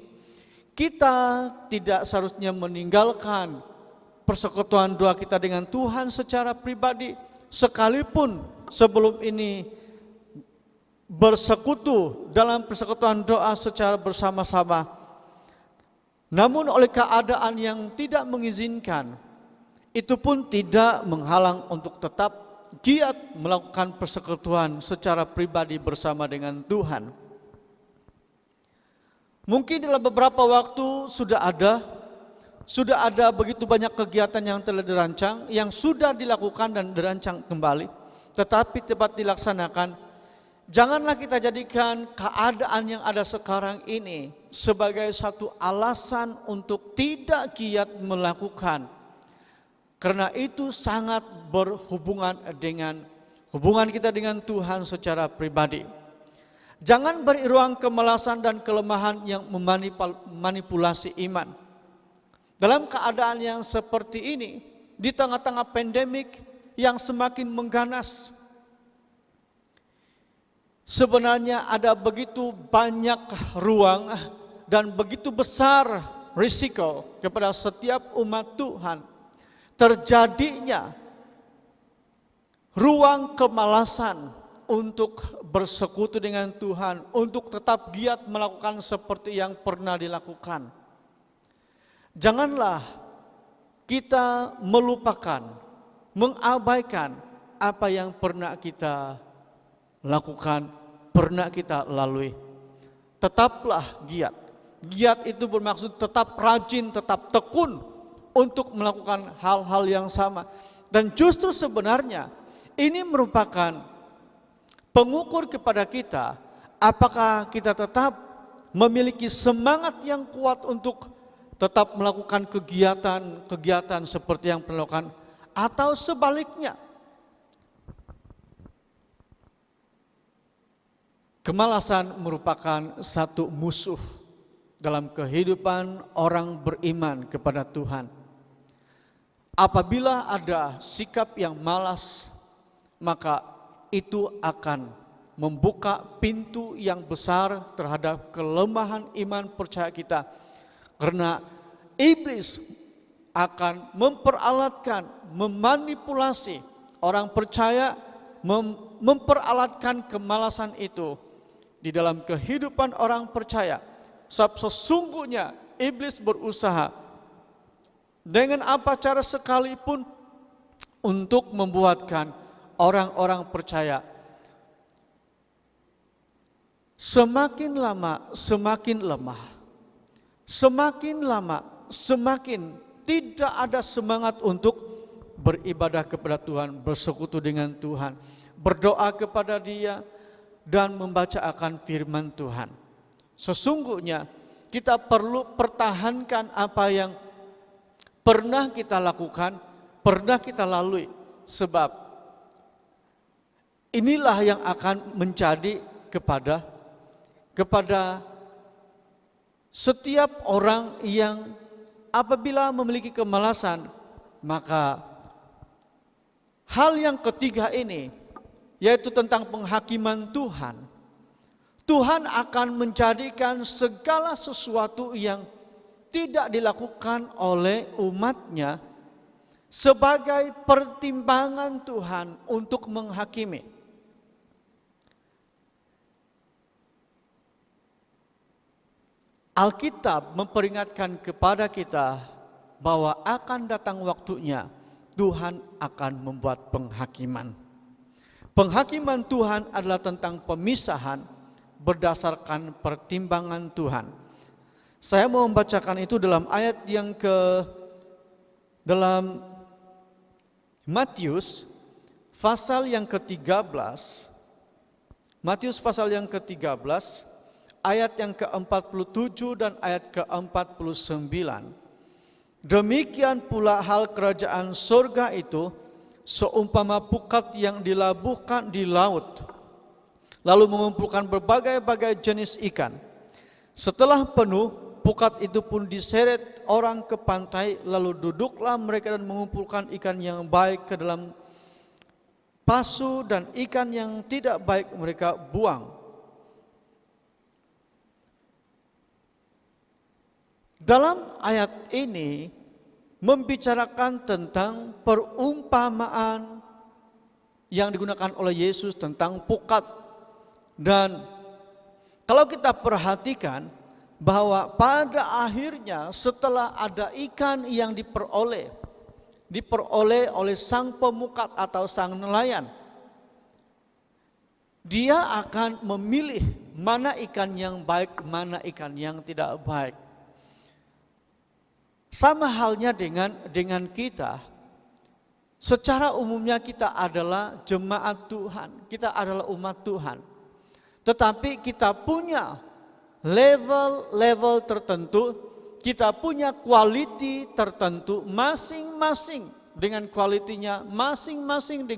Kita tidak seharusnya meninggalkan persekutuan doa kita dengan Tuhan secara pribadi, sekalipun sebelum ini bersekutu dalam persekutuan doa secara bersama-sama. Namun oleh keadaan yang tidak mengizinkan, itu pun tidak menghalang untuk tetap giat melakukan persekutuan secara pribadi bersama dengan Tuhan. Mungkin dalam beberapa waktu sudah ada begitu banyak kegiatan yang telah dirancang, yang sudah dilakukan dan dirancang kembali, tetapi tepat dilaksanakan. Janganlah kita jadikan keadaan yang ada sekarang ini sebagai satu alasan untuk tidak giat melakukan, karena itu sangat berhubungan dengan hubungan kita dengan Tuhan secara pribadi. Jangan beri ruang kemalasan dan kelemahan yang memanipulasi iman. Dalam keadaan yang seperti ini, di tengah-tengah pandemik yang semakin mengganas, sebenarnya ada begitu banyak ruang dan begitu besar risiko kepada setiap umat Tuhan terjadinya ruang kemalasan untuk bersekutu dengan Tuhan, untuk tetap giat melakukan seperti yang pernah dilakukan. Janganlah kita melupakan, mengabaikan apa yang pernah kita lakukan, pernah kita lalui. Tetaplah giat. Giat itu bermaksud tetap rajin, tetap tekun untuk melakukan hal-hal yang sama. Dan justru sebenarnya ini merupakan pengukur kepada kita, apakah kita tetap memiliki semangat yang kuat untuk tetap melakukan kegiatan seperti yang pernah dilakukan, atau sebaliknya kemalasan merupakan satu musuh dalam kehidupan orang beriman kepada Tuhan. Apabila ada sikap yang malas, maka itu akan membuka pintu yang besar terhadap kelemahan iman percaya kita. Karena iblis akan memperalatkan, memanipulasi orang percaya, memperalatkan kemalasan itu di dalam kehidupan orang percaya. Sebab sesungguhnya iblis berusaha dengan apa cara sekalipun untuk membuatkan orang-orang percaya semakin lama semakin lemah, semakin lama semakin tidak ada semangat untuk beribadah kepada Tuhan, bersekutu dengan Tuhan, berdoa kepada Dia, dan membaca akan firman Tuhan. Sesungguhnya kita perlu pertahankan apa yang pernah kita lakukan, pernah kita lalui, sebab inilah yang akan menjadi kepada setiap orang yang apabila memiliki kemalasan, maka hal yang ketiga ini, yaitu tentang penghakiman Tuhan. Tuhan akan menjadikan segala sesuatu yang tidak dilakukan oleh umatnya sebagai pertimbangan Tuhan untuk menghakimi. Alkitab memperingatkan kepada kita bahwa akan datang waktunya Tuhan akan membuat penghakiman. Penghakiman Tuhan adalah tentang pemisahan berdasarkan pertimbangan Tuhan. Saya mau membacakan itu dalam ayat yang dalam Matius pasal yang ke-13. Matius pasal yang ke-13 ayat yang ke-47 dan ayat ke-49. Demikian pula hal kerajaan surga itu seumpama pukat yang dilabuhkan di laut, lalu mengumpulkan berbagai-bagai jenis ikan. Setelah penuh, pukat itu pun diseret orang ke pantai, lalu duduklah mereka dan mengumpulkan ikan yang baik ke dalam pasu, dan ikan yang tidak baik mereka buang. Dalam ayat ini membicarakan tentang perumpamaan yang digunakan oleh Yesus tentang pukat. Dan kalau kita perhatikan bahwa pada akhirnya setelah ada ikan yang diperoleh oleh sang pemukat atau sang nelayan, dia akan memilih mana ikan yang baik, mana ikan yang tidak baik. Sama halnya dengan kita. Secara umumnya kita adalah jemaat Tuhan, kita adalah umat Tuhan. Tetapi kita punya level-level tertentu, kita punya quality tertentu, masing-masing dengan quality-nya, masing-masing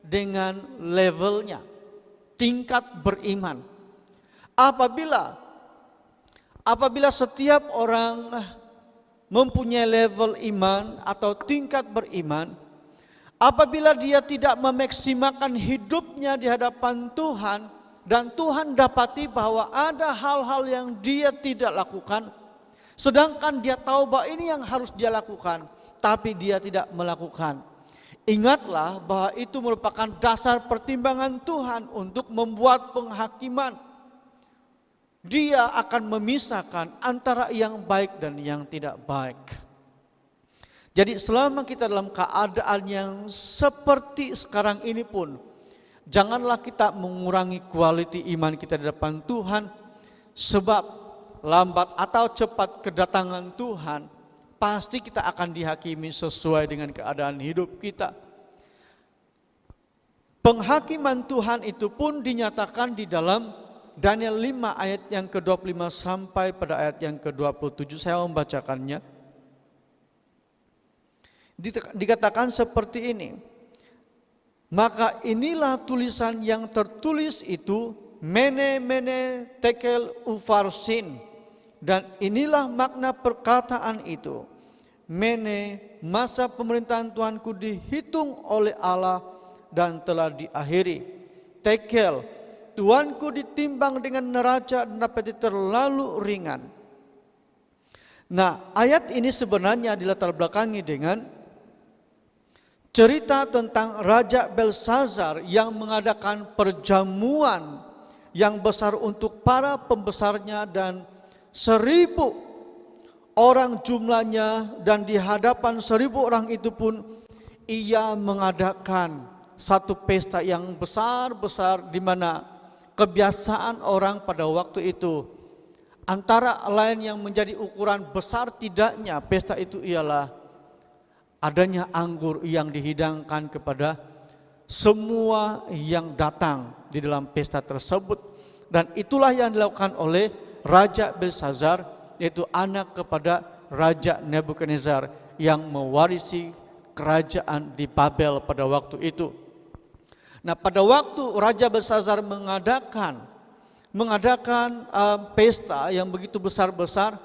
dengan levelnya, tingkat beriman. Apabila setiap orang mempunyai level iman atau tingkat beriman, apabila dia tidak memaksimalkan hidupnya di hadapan Tuhan, dan Tuhan dapati bahwa ada hal-hal yang dia tidak lakukan, sedangkan dia tahu bahwa ini yang harus dia lakukan, tapi dia tidak melakukan. Ingatlah bahwa itu merupakan dasar pertimbangan Tuhan untuk membuat penghakiman. Dia akan memisahkan antara yang baik dan yang tidak baik. Jadi selama kita dalam keadaan yang seperti sekarang ini pun, janganlah kita mengurangi quality iman kita di depan Tuhan, sebab lambat atau cepat kedatangan Tuhan, pasti kita akan dihakimi sesuai dengan keadaan hidup kita. Penghakiman Tuhan itu pun dinyatakan di dalam Daniel 5 ayat yang ke-25 sampai pada ayat yang ke-27. Saya membacakannya. Dikatakan seperti ini. Maka inilah tulisan yang tertulis itu, mene mene tekel ufarsin. Dan inilah makna perkataan itu. Mene, masa pemerintahan Tuhanku dihitung oleh Allah dan telah diakhiri. Tekel, Tuanku ditimbang dengan neraca dan dapat terlalu ringan. Nah, ayat ini sebenarnya dilatar belakangi dengan cerita tentang Raja Belsazar yang mengadakan perjamuan yang besar untuk para pembesarnya dan 1.000 orang jumlahnya, dan di hadapan 1.000 orang itu pun ia mengadakan satu pesta yang besar-besar, di mana kebiasaan orang pada waktu itu antara lain yang menjadi ukuran besar tidaknya pesta itu ialah adanya anggur yang dihidangkan kepada semua yang datang di dalam pesta tersebut. Dan itulah yang dilakukan oleh Raja Belsazar, yaitu anak kepada Raja Nebukadnezar yang mewarisi kerajaan di Babel pada waktu itu. Nah, pada waktu Raja Belsazar mengadakan pesta yang begitu besar-besar,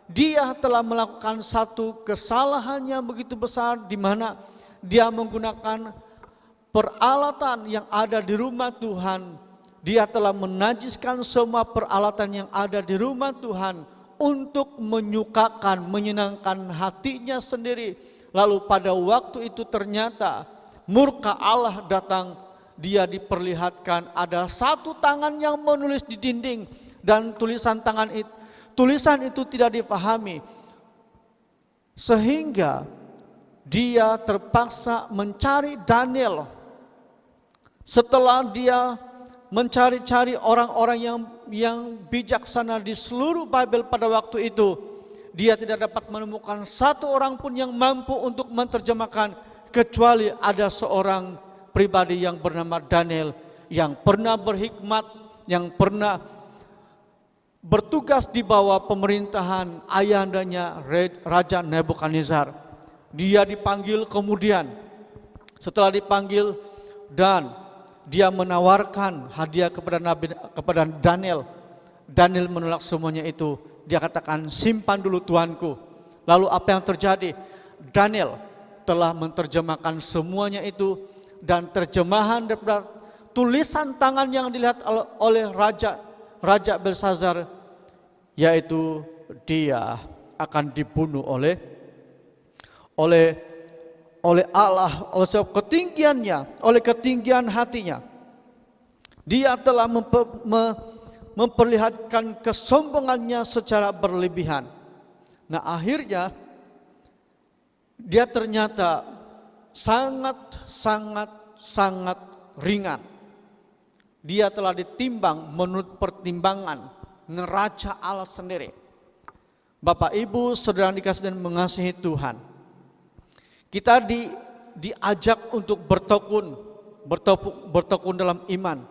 dia telah melakukan satu kesalahan yang begitu besar, di mana dia menggunakan peralatan yang ada di rumah Tuhan. Dia telah menajiskan semua peralatan yang ada di rumah Tuhan untuk menyukakan, menyenangkan hatinya sendiri. Lalu pada waktu itu ternyata murka Allah datang. Dia diperlihatkan ada satu tangan yang menulis di dinding, dan tulisan itu tidak difahami, sehingga dia terpaksa mencari Daniel. Setelah dia mencari-cari orang-orang yang bijaksana di seluruh Babel pada waktu itu, dia tidak dapat menemukan satu orang pun yang mampu untuk menerjemahkan, kecuali ada seorang pribadi yang bernama Daniel, yang pernah berhikmat, yang pernah bertugas di bawah pemerintahan ayandanya Raja Nebukadnezar. Dia dipanggil kemudian, setelah dipanggil dan dia menawarkan hadiah kepada Daniel. Daniel menolak semuanya itu. Dia katakan, simpan dulu tuanku. Lalu apa yang terjadi? Daniel telah menerjemahkan semuanya itu, dan terjemahan daripada tulisan tangan yang dilihat oleh Raja Belsazar, yaitu dia akan dibunuh oleh Allah, oleh sebab ketinggiannya, oleh ketinggian hatinya. Dia telah memperlihatkan kesombongannya secara berlebihan. Nah, akhirnya dia ternyata sangat ringan. Dia telah ditimbang menurut pertimbangan neraca Allah sendiri. Bapak, Ibu, saudara yang dikasihi dan mengasihi Tuhan, kita diajak untuk bertekun dalam iman,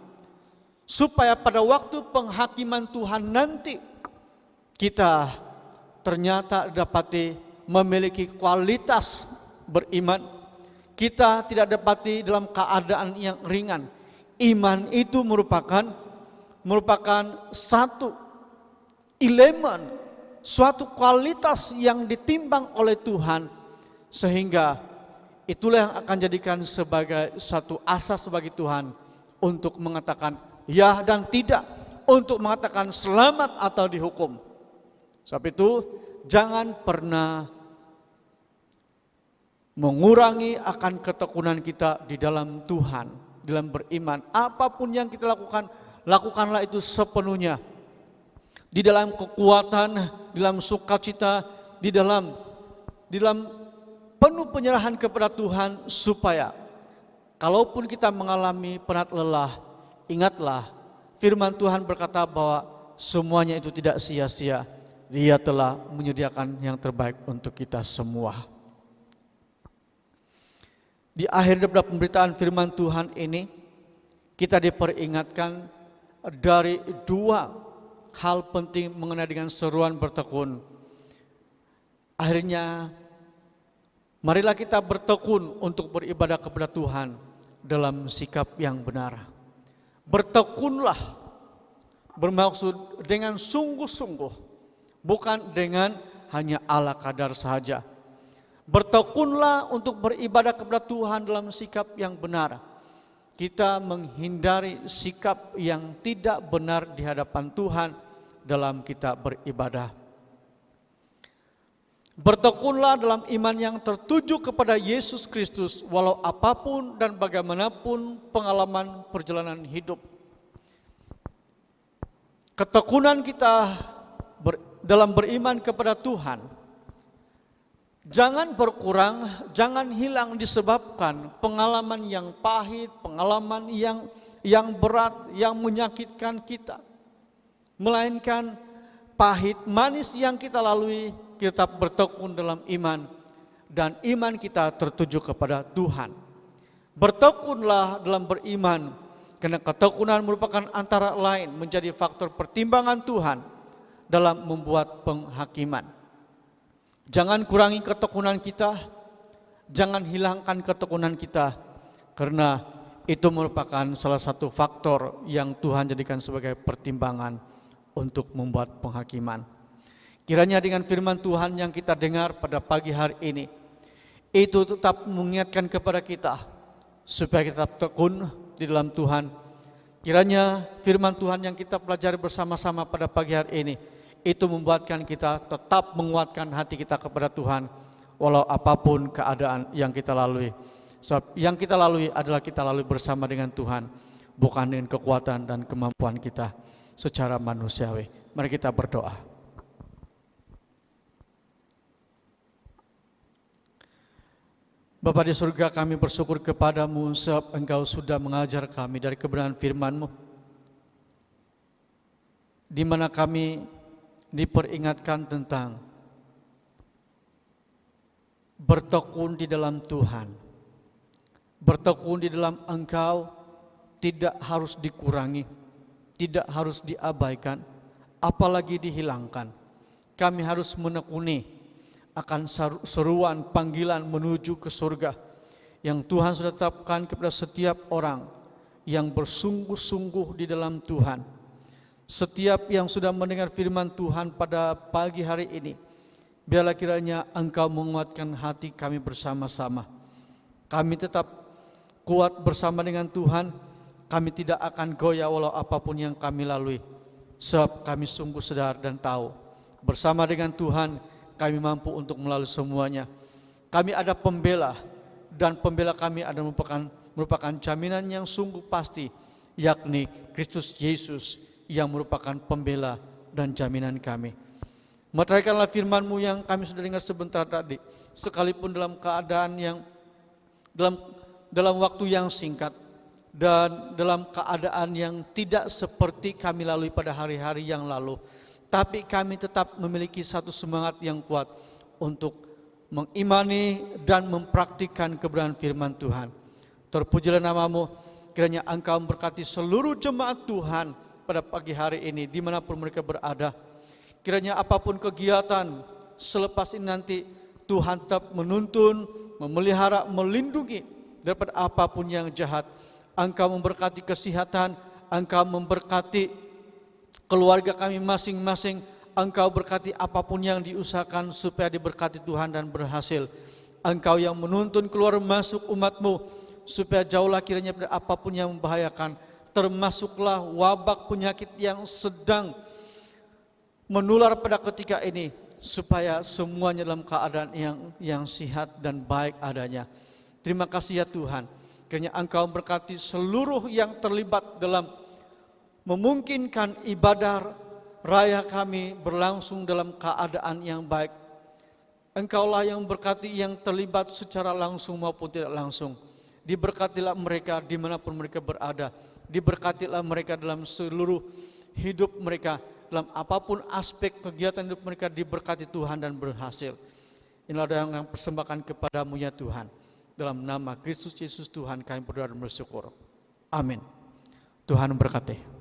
supaya pada waktu penghakiman Tuhan nanti kita ternyata dapati memiliki kualitas beriman. Kita tidak dapati dalam keadaan yang ringan. Iman itu merupakan satu elemen, suatu kualitas yang ditimbang oleh Tuhan, sehingga itulah yang akan jadikan sebagai satu asas bagi Tuhan untuk mengatakan ya dan tidak, untuk mengatakan selamat atau dihukum. Sebab itu jangan pernah mengurangi akan ketekunan kita di dalam Tuhan, dalam beriman. Apapun yang kita lakukan, lakukanlah itu sepenuhnya, di dalam kekuatan, di dalam sukacita, di dalam penuh penyerahan kepada Tuhan, supaya kalaupun kita mengalami penat lelah, ingatlah firman Tuhan berkata bahwa semuanya itu tidak sia-sia. Dia telah menyediakan yang terbaik untuk kita semua. Di akhir daripada pemberitaan firman Tuhan ini, kita diperingatkan dari dua hal penting mengenai dengan seruan bertekun. Akhirnya, marilah kita bertekun untuk beribadah kepada Tuhan dalam sikap yang benar. Bertekunlah bermaksud dengan sungguh-sungguh, bukan dengan hanya ala kadar saja. Bertekunlah untuk beribadah kepada Tuhan dalam sikap yang benar. Kita menghindari sikap yang tidak benar di hadapan Tuhan dalam kita beribadah. Bertekunlah dalam iman yang tertuju kepada Yesus Kristus walau apapun dan bagaimanapun pengalaman perjalanan hidup. Ketekunan kita dalam beriman kepada Tuhan jangan berkurang, jangan hilang disebabkan pengalaman yang pahit, pengalaman yang berat, yang menyakitkan kita. Melainkan pahit, manis yang kita lalui, kita bertekun dalam iman dan iman kita tertuju kepada Tuhan. Bertekunlah dalam beriman, karena ketekunan merupakan antara lain menjadi faktor pertimbangan Tuhan dalam membuat penghakiman. Jangan kurangi ketekunan kita, jangan hilangkan ketekunan kita, karena itu merupakan salah satu faktor yang Tuhan jadikan sebagai pertimbangan untuk membuat penghakiman. Kiranya dengan firman Tuhan yang kita dengar pada pagi hari ini, itu tetap mengingatkan kepada kita supaya kita tetap tekun di dalam Tuhan. Kiranya firman Tuhan yang kita pelajari bersama-sama pada pagi hari ini, itu membuatkan kita tetap menguatkan hati kita kepada Tuhan, walau apapun keadaan yang kita lalui. Sebab yang kita lalui adalah kita lalui bersama dengan Tuhan, bukan dengan kekuatan dan kemampuan kita secara manusiawi. Mari kita berdoa. Bapa di surga, kami bersyukur kepadamu sebab Engkau sudah mengajar kami dari kebenaran firman-Mu, di mana kami diperingatkan tentang bertekun di dalam Tuhan. Bertekun di dalam Engkau tidak harus dikurangi, tidak harus diabaikan, apalagi dihilangkan. Kami harus menekuni akan seruan panggilan menuju ke surga yang Tuhan sudah tetapkan kepada setiap orang yang bersungguh-sungguh di dalam Tuhan. Setiap yang sudah mendengar firman Tuhan pada pagi hari ini, biarlah kiranya Engkau menguatkan hati kami bersama-sama. Kami tetap kuat bersama dengan Tuhan, kami tidak akan goyah walau apapun yang kami lalui. Sebab kami sungguh sadar dan tahu, bersama dengan Tuhan kami mampu untuk melalui semuanya. Kami ada pembela, dan pembela kami ada merupakan jaminan yang sungguh pasti, yakni Kristus Yesus yang merupakan pembela dan jaminan kami. Meteraikanlah firman-Mu yang kami sudah dengar sebentar tadi, sekalipun dalam keadaan yang dalam waktu yang singkat dan dalam keadaan yang tidak seperti kami lalui pada hari-hari yang lalu. Tapi kami tetap memiliki satu semangat yang kuat untuk mengimani dan mempraktikkan kebenaran firman Tuhan. Terpujilah nama-Mu, kiranya Engkau memberkati seluruh jemaat Tuhan pada pagi hari ini dimanapun mereka berada. Kiranya apapun kegiatan selepas ini nanti, Tuhan tetap menuntun, memelihara, melindungi daripada apapun yang jahat. Engkau memberkati kesehatan, Engkau memberkati keluarga kami masing-masing. Engkau berkati apapun yang diusahakan supaya diberkati Tuhan dan berhasil. Engkau yang menuntun keluar masuk umat-Mu supaya jauhlah kiranya dari apapun yang membahayakan, termasuklah wabak penyakit yang sedang menular pada ketika ini, supaya semuanya dalam keadaan yang sehat dan baik adanya. Terima kasih ya Tuhan, kiranya Engkau berkati seluruh yang terlibat dalam memungkinkan ibadah raya kami berlangsung dalam keadaan yang baik. Engkaulah yang berkati yang terlibat secara langsung maupun tidak langsung. Diberkatilah mereka dimanapun mereka berada. Diberkatilah mereka dalam seluruh hidup mereka. Dalam apapun aspek kegiatan hidup mereka, diberkati Tuhan dan berhasil. Inilah yang persembahkan kepadamu ya Tuhan. Dalam nama Kristus Yesus Tuhan kami berdoa dan bersyukur. Amin. Tuhan memberkati.